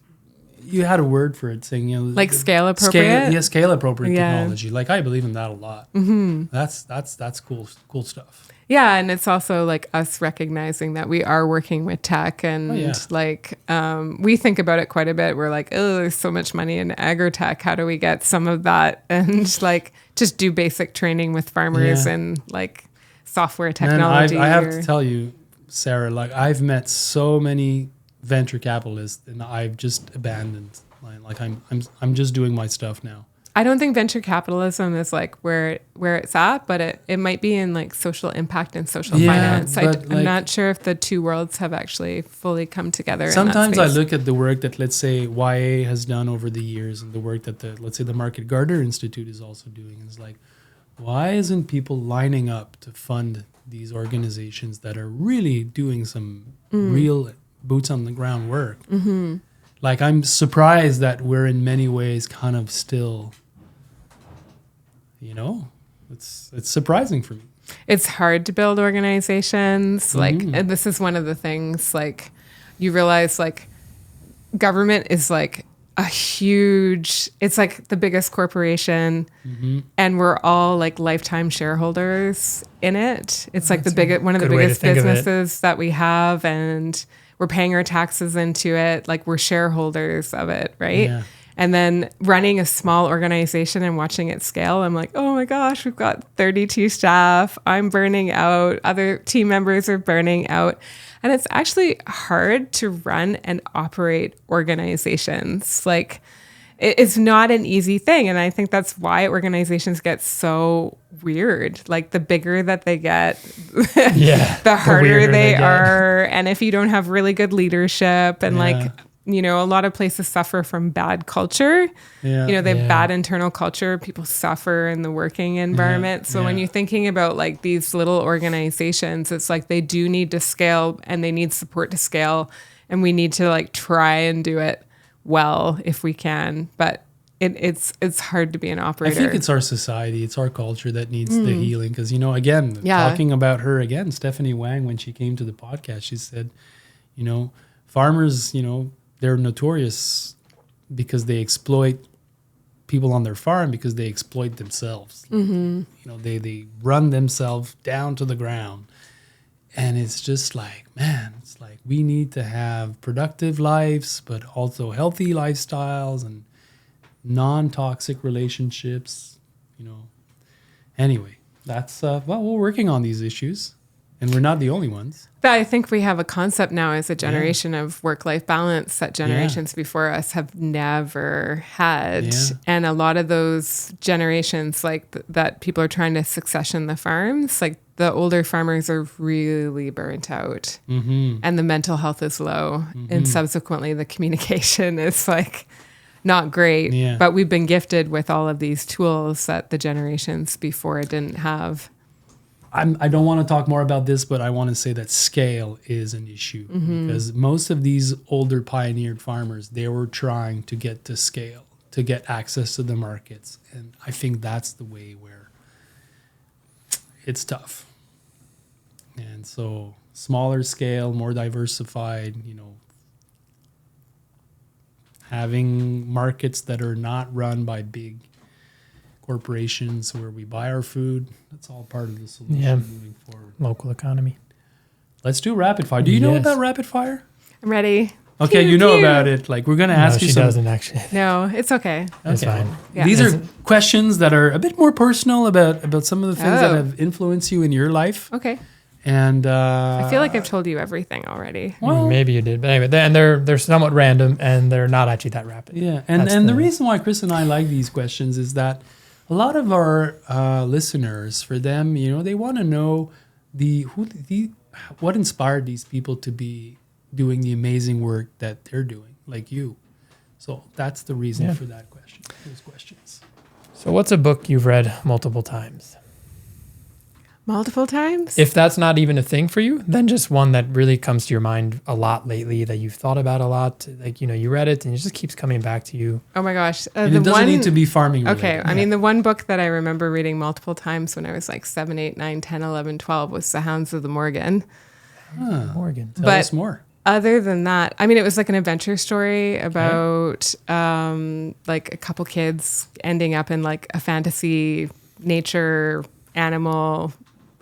You had a word for it, saying like scale appropriate. Scale appropriate technology. Like I believe in that a lot. Mm-hmm. That's cool stuff. Yeah, and it's also like us recognizing that we are working with tech and we think about it quite a bit. We're like, oh, there's so much money in agri-tech. How do we get some of that? And like just do basic training with farmers and like software technology. Man, I have to tell you, Sarah, like I've met so many venture capitalists and I've just abandoned. Like I'm just doing my stuff now. I don't think venture capitalism is like where it's at, but it might be in like social impact and social finance. I'm not sure if the two worlds have actually fully come together. Sometimes I look at the work that, let's say, YA has done over the years and the work that the Market Gardener Institute is also doing. It's like, why isn't people lining up to fund these organizations that are really doing some real boots on the ground work? Mm-hmm. Like, I'm surprised that we're in many ways kind of still... it's surprising for me. It's hard to build organizations. Like, and this is one of the things, like, you realize, like, government is, like, it's like the biggest corporation, and we're all, like, lifetime shareholders in it. It's like one of the biggest businesses that we have, and we're paying our taxes into it. Like, we're shareholders of it, right? Yeah. And then running a small organization and watching it scale, I'm like, oh my gosh, we've got 32 staff. I'm burning out. Other team members are burning out. And it's actually hard to run and operate organizations. Like, it's not an easy thing. And I think that's why organizations get so weird. Like, the bigger that they get, the harder they are. And if you don't have really good leadership and a lot of places suffer from bad culture. Yeah. They have bad internal culture. People suffer in the working environment. So when you're thinking about like these little organizations, it's like they do need to scale and they need support to scale. And we need to like try and do it well if we can. But it's hard to be an operator. I think it's our society, it's our culture that needs the healing. Because, talking about her again, Stephanie Wang, when she came to the podcast, she said, farmers, they're notorious because they exploit people on their farm because they exploit themselves. You know, they run themselves down to the ground. And it's just like, man, it's like we need to have productive lives, but also healthy lifestyles and non-toxic relationships, you know. Anyway, that's, well, we're working on these issues, and we're not the only ones. But I think we have a concept now as a generation of work-life balance that generations before us have never had. Yeah. And a lot of those generations, like that people are trying to succession the farms, like the older farmers are really burnt out and the mental health is low. And subsequently the communication is like not great. Yeah. But we've been gifted with all of these tools that the generations before didn't have. I don't want to talk more about this, but I want to say that scale is an issue because most of these older pioneered farmers, they were trying to get to scale, to get access to the markets. And I think that's the way where it's tough. And so smaller scale, more diversified, you know, having markets that are not run by big corporations where we buy our food, that's all part of the solution moving forward. Local economy. Let's do rapid fire. Do you know Yes. about rapid fire? I'm ready. Okay, Pew, you know pew. about it. Like, we're going to ask you she some. doesn't actually. No, it's okay. That's Okay. fine. Yeah. These are questions that are a bit more personal about some of the things that Oh. have influenced you in your life. Okay. And I feel like I've told you everything already. well, Maybe you did, but anyway, and they're somewhat random and they're not actually that rapid. yeah, and That's the the- reason why Chris and I like these questions is that a lot of our listeners, for them, you know, they want to know what inspired these people to be doing the amazing work that they're doing, like you. So that's the reason for that question. Those questions. So, what's a book you've read multiple times? Multiple times? If that's not even a thing for you, then just one that really comes to your mind a lot lately that you've thought about a lot. Like, you know, you read it and it just keeps coming back to you. Oh my gosh. And it doesn't need to be farming related. Okay. I mean, the one book that I remember reading multiple times when I was like 7, 8, 9, 10, 11, 12 was The Hounds of the Morgan. Morgan. Tell but- us more. Other than that, I mean, it was like an adventure story about like a couple kids ending up in like a fantasy nature animal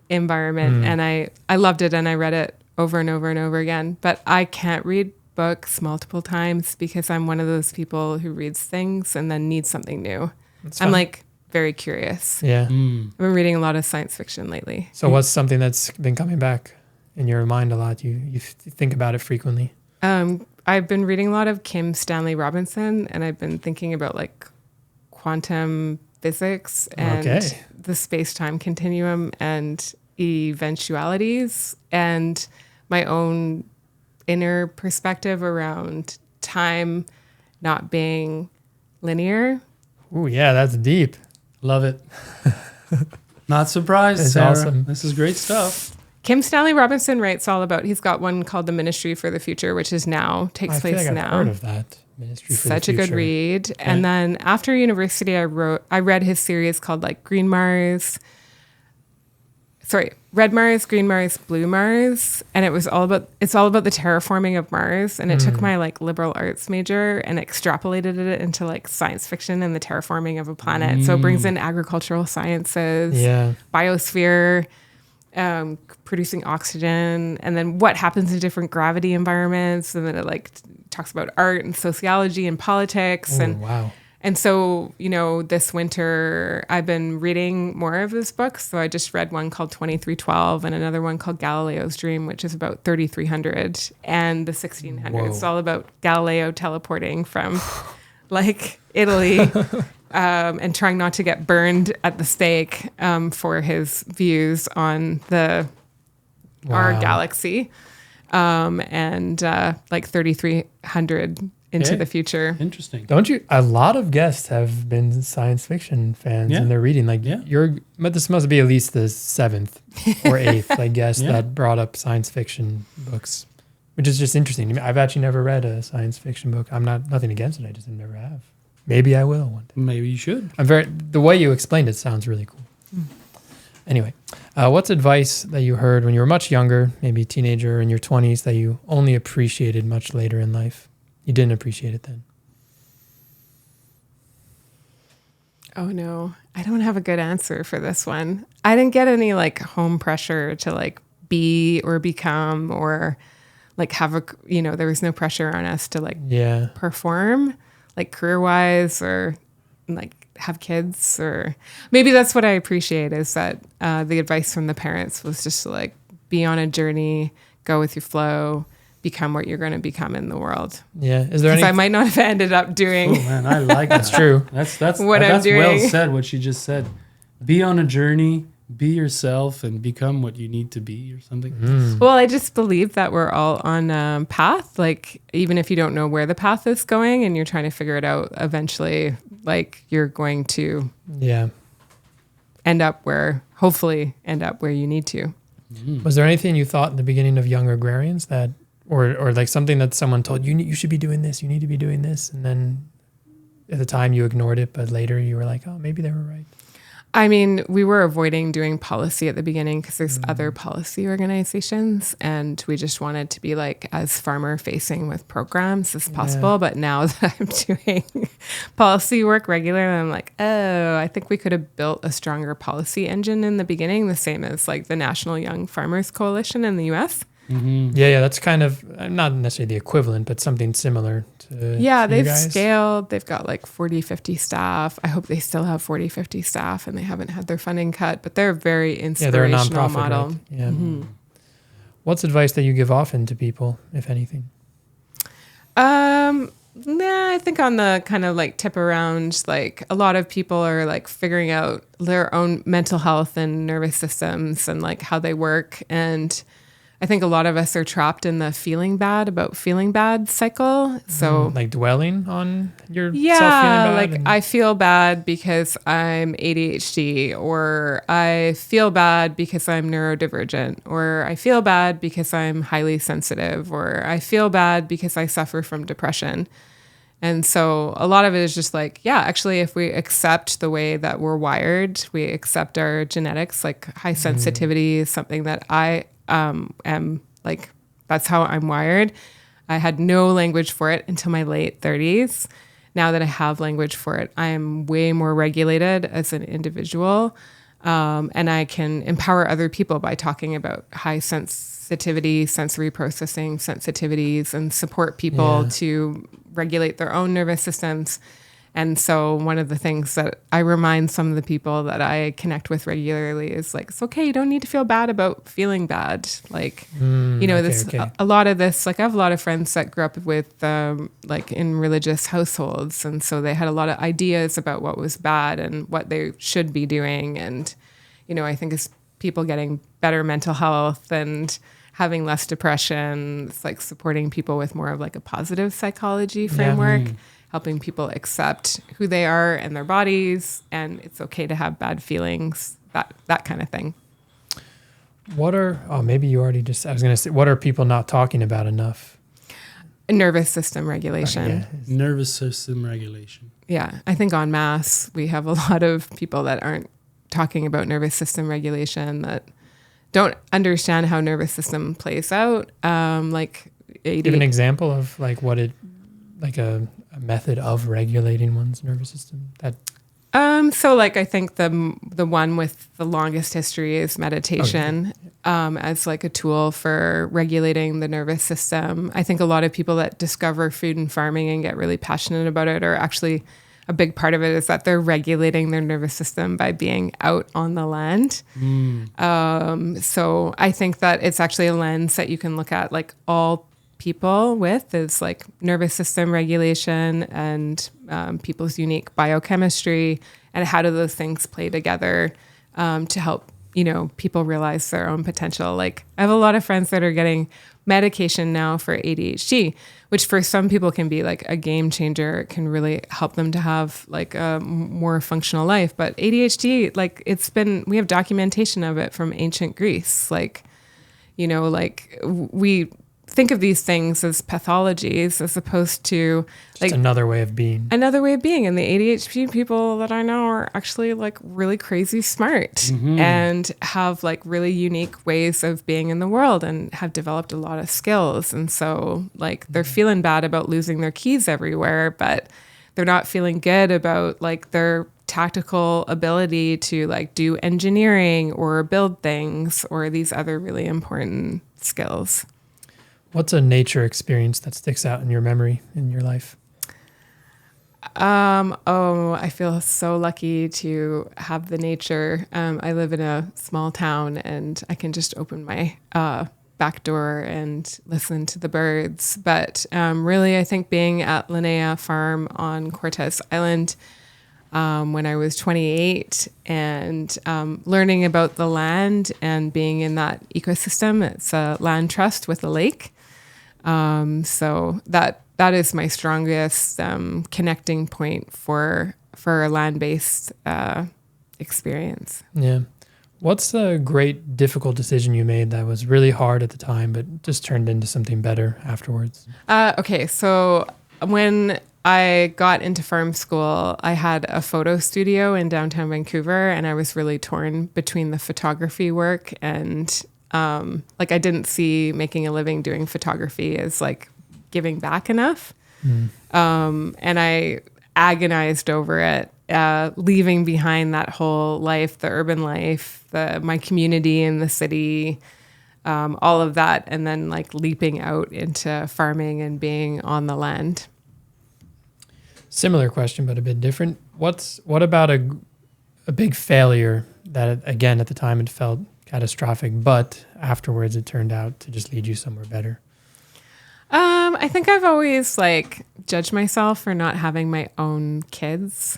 environment. And I loved it and I read it over and over and over again. But I can't read books multiple times because I'm one of those people who reads things and then needs something new. That's I'm fine. like very curious. Yeah. I've been reading a lot of science fiction lately. So, what's something that's been coming back in your mind a lot? You think about it frequently. I've been reading a lot of Kim Stanley Robinson, and I've been thinking about like quantum physics and Okay. the space-time continuum and eventualities and my own inner perspective around time not being linear. Ooh, yeah, that's deep. Love it. Not surprised, It's Sarah. awesome. This is great stuff. Kim Stanley Robinson writes all about, he's got one called The Ministry for the Future, which is now, takes I feel place like now. I've heard of that. Ministry for Such the a good Future. read. And then after university, I read his series called like Red Mars, Green Mars, Blue Mars. And it's all about the terraforming of Mars. And it took my like liberal arts major and extrapolated it into like science fiction and the terraforming of a planet. So it brings in agricultural sciences, Yeah. biosphere, producing oxygen, and then what happens in different gravity environments, and then it like talks about art and sociology and politics. Oh, and wow. and so, you know, this winter I've been reading more of his books. So I just read one called 2312 and another one called Galileo's Dream, which is about 3300 and the 1600s. Whoa. It's all about Galileo teleporting from like Italy and trying not to get burned at the stake for his views on our Wow. galaxy and like 3300 into Okay. the future. Interesting. Don't you? A lot of guests have been science fiction fans Yeah. and they're reading. Like Yeah. but this must be at least the 7th or 8th, I guess, Yeah. that brought up science fiction books, which is just interesting to me. I've actually never read a science fiction book. I'm nothing against it. I just never have. Maybe I will one day. Maybe you should. The way you explained it sounds really cool. Anyway, what's advice that you heard when you were much younger, maybe a teenager in your 20s, that you only appreciated much later in life? You didn't appreciate it then? Oh no, I don't have a good answer for this one. I didn't get any like home pressure to like be or become or like have a, there was no pressure on us to like perform like career wise or like have kids, or maybe that's what I appreciate is that the advice from the parents was just to like be on a journey, go with your flow, become what you're going to become in the world. Yeah. Is there any? I might not have ended up doing. Oh man, I like that. That's true. That's what I'm doing. Well said. What she just said. Be on a journey. Be yourself and become what you need to be, or something. Well, I just believe that we're all on a path. Like even if you don't know where the path is going and you're trying to figure it out, eventually, like you're going to hopefully end up where you need to. Was there anything you thought in the beginning of Young Agrarians that, or like something that someone told you, you should be doing this, you need to be doing this, and then at the time you ignored it, but later you were like, oh, maybe they were right? I mean, we were avoiding doing policy at the beginning because there's other policy organizations, and we just wanted to be like as farmer facing with programs as possible. Yeah. But now that I'm doing policy work regularly, I'm like, oh, I think we could have built a stronger policy engine in the beginning, the same as like the National Young Farmers Coalition in the US. Mm-hmm. Yeah, that's kind of not necessarily the equivalent, but something similar to they've scaled. They've got like 40, 50 staff. I hope they still have 40, 50 staff and they haven't had their funding cut, but they're a very inspirational they're a nonprofit model. Right? Yeah. Mm-hmm. What's advice that you give often to people, if anything? I think on the kind of like tip around, like a lot of people are like figuring out their own mental health and nervous systems and like how they work. And I think a lot of us are trapped in the feeling bad cycle. So like dwelling on your self-feeling bad? Like I feel bad because I'm ADHD, or I feel bad because I'm neurodivergent, or I feel bad because I'm highly sensitive, or I feel bad because I suffer from depression. And so a lot of it is just like, actually, if we accept the way that we're wired, we accept our genetics, like high sensitivity is something that I am like, that's how I'm wired. I had no language for it until my late 30s. Now that I have language for it, I am way more regulated as an individual. And I can empower other people by talking about high sensitivity, sensory processing sensitivities, and support people to regulate their own nervous systems. And so one of the things that I remind some of the people that I connect with regularly is like, it's okay. You don't need to feel bad about feeling bad. Like, a lot of this, like I have a lot of friends that grew up with, like in religious households. And so they had a lot of ideas about what was bad and what they should be doing. And, I think as people getting better mental health and having less depression, it's like supporting people with more of like a positive psychology framework. Helping people accept who they are and their bodies, and it's okay to have bad feelings, that kind of thing. What are people not talking about enough? Nervous system regulation. Nervous system regulation. Yeah, I think en masse, we have a lot of people that aren't talking about nervous system regulation, that don't understand how nervous system plays out. Like give an example of like what it, like a method of regulating one's nervous system that so like I think the one with the longest history is meditation. As like a tool for regulating the nervous system. I think a lot of people that discover food and farming and get really passionate about it are actually, a big part of it is that they're regulating their nervous system by being out on the land. So I think that it's actually a lens that you can look at like all people with, is like nervous system regulation and people's unique biochemistry, and how do those things play together to help people realize their own potential. Like I have a lot of friends that are getting medication now for ADHD, which for some people can be like a game changer. It can really help them to have like a more functional life. But ADHD, like we have documentation of it from ancient Greece. Like, think of these things as pathologies as opposed to Just another way of being. another way of being. And the ADHD people that I know are actually like really crazy smart and have like really unique ways of being in the world and have developed a lot of skills. And so like they're feeling bad about losing their keys everywhere, but they're not feeling good about like their tactical ability to like do engineering or build things or these other really important skills. What's a nature experience that sticks out in your memory in your life? I feel so lucky to have the nature. I live in a small town and I can just open my back door and listen to the birds. But really, I think being at Linnea Farm on Cortes Island when I was 28 and learning about the land and being in that ecosystem. It's a land trust with a lake. So that is my strongest connecting point for a land-based experience. Yeah. What's the great, difficult decision you made that was really hard at the time, but just turned into something better afterwards? Okay, so when I got into farm school, I had a photo studio in downtown Vancouver, and I was really torn between the photography work and like I didn't see making a living doing photography as like giving back enough. And I agonized over it, leaving behind that whole life, the urban life, my community in the city, all of that, and then like leaping out into farming and being on the land. Similar question, but a bit different. What about a big failure that, again, at the time it felt catastrophic, but afterwards it turned out to just lead you somewhere better? I think I've always like judged myself for not having my own kids.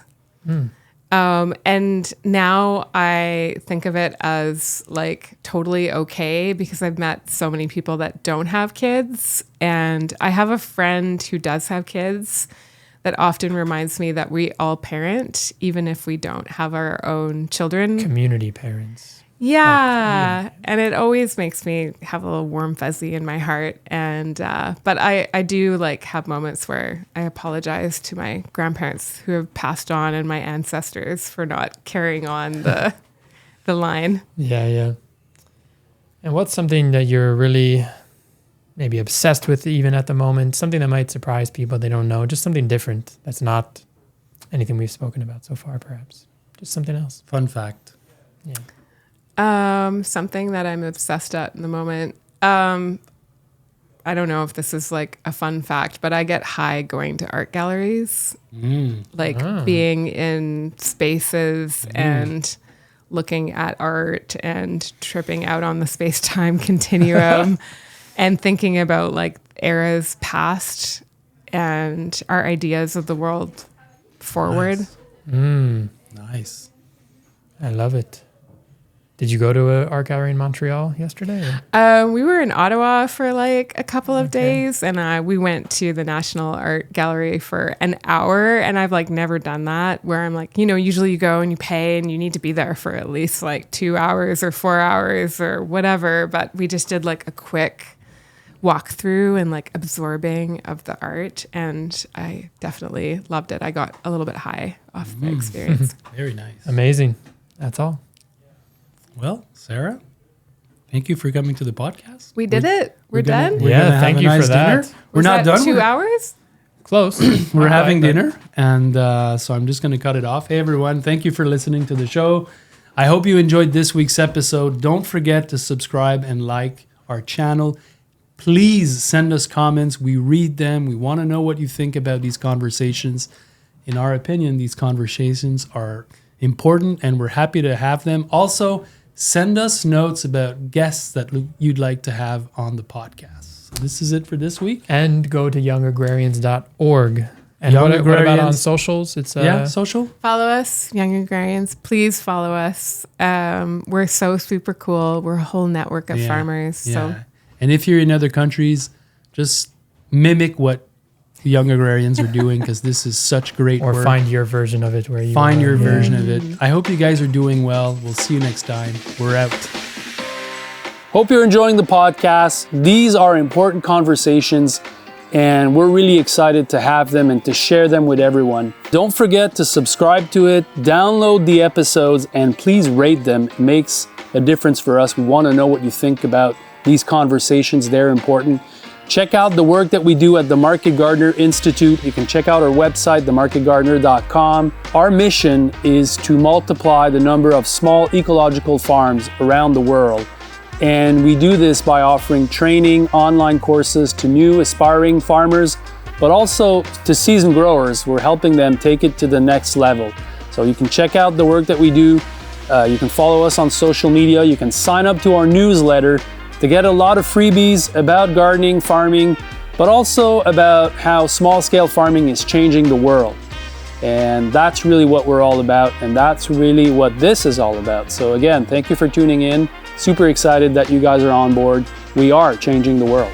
And now I think of it as like totally okay because I've met so many people that don't have kids. And I have a friend who does have kids that often reminds me that we all parent, even if we don't have our own children. Community parents. Yeah. And it always makes me have a little warm fuzzy in my heart. And, but I do like have moments where I apologize to my grandparents who have passed on and my ancestors for not carrying on the line. Yeah. And what's something that you're really maybe obsessed with even at the moment? Something that might surprise people they don't know, just something different that's not anything we've spoken about so far, perhaps. Just something else. Fun fact. Yeah. Something that I'm obsessed at in the moment. I don't know if this is like a fun fact, but I get high going to art galleries, being in spaces and looking at art and tripping out on the space-time continuum and thinking about like eras past and our ideas of the world forward. Nice. I love it. Did you go to an art gallery in Montreal yesterday? We were in Ottawa for like a couple of days, and we went to the National Art Gallery for an hour. And I've like never done that, where I'm like, usually you go and you pay and you need to be there for at least like 2 hours or 4 hours or whatever. But we just did like a quick walkthrough and like absorbing of the art, and I definitely loved it. I got a little bit high off the experience. Very nice. Amazing. That's all. Well, Sarah, thank you for coming to the podcast. We did it. We're done. We're gonna have thank a you nice for that. dinner. We're not done. 2 hours? Close. We're having dinner, and so I'm just going to cut it off. Hey, everyone. Thank you for listening to the show. I hope you enjoyed this week's episode. Don't forget to subscribe and like our channel. Please send us comments. We read them. We want to know what you think about these conversations. In our opinion, these conversations are important, and we're happy to have them. Also, send us notes about guests that you'd like to have on the podcast. So this is it for this week. And go to youngagrarians.org. And Young what about on Agrarians. Socials? It's Social. Follow us, Young Agrarians. Please follow us. We're so super cool. We're a whole network of farmers. So And if you're in other countries, just mimic what the Young Agrarians are doing, because this is such great or work. find your version of it where you Find are. your version of it. I hope you guys are doing well. We'll see you next time. We're out. Hope you're enjoying the podcast. These are important conversations, and we're really excited to have them and to share them with everyone. Don't forget to subscribe to it, download the episodes, and please rate them. It makes a difference for us. We want to know what you think about these conversations. They're important. Check out the work that we do at the Market Gardener Institute. You can check out our website, themarketgardener.com. Our mission is to multiply the number of small ecological farms around the world. And we do this by offering training, online courses to new aspiring farmers, but also to seasoned growers. We're helping them take it to the next level. So you can check out the work that we do. You can follow us on social media. You can sign up to our newsletter to get a lot of freebies about gardening, farming, but also about how small-scale farming is changing the world. And that's really what we're all about, and that's really what this is all about. So again, thank you for tuning in. Super excited that you guys are on board. We are changing the world.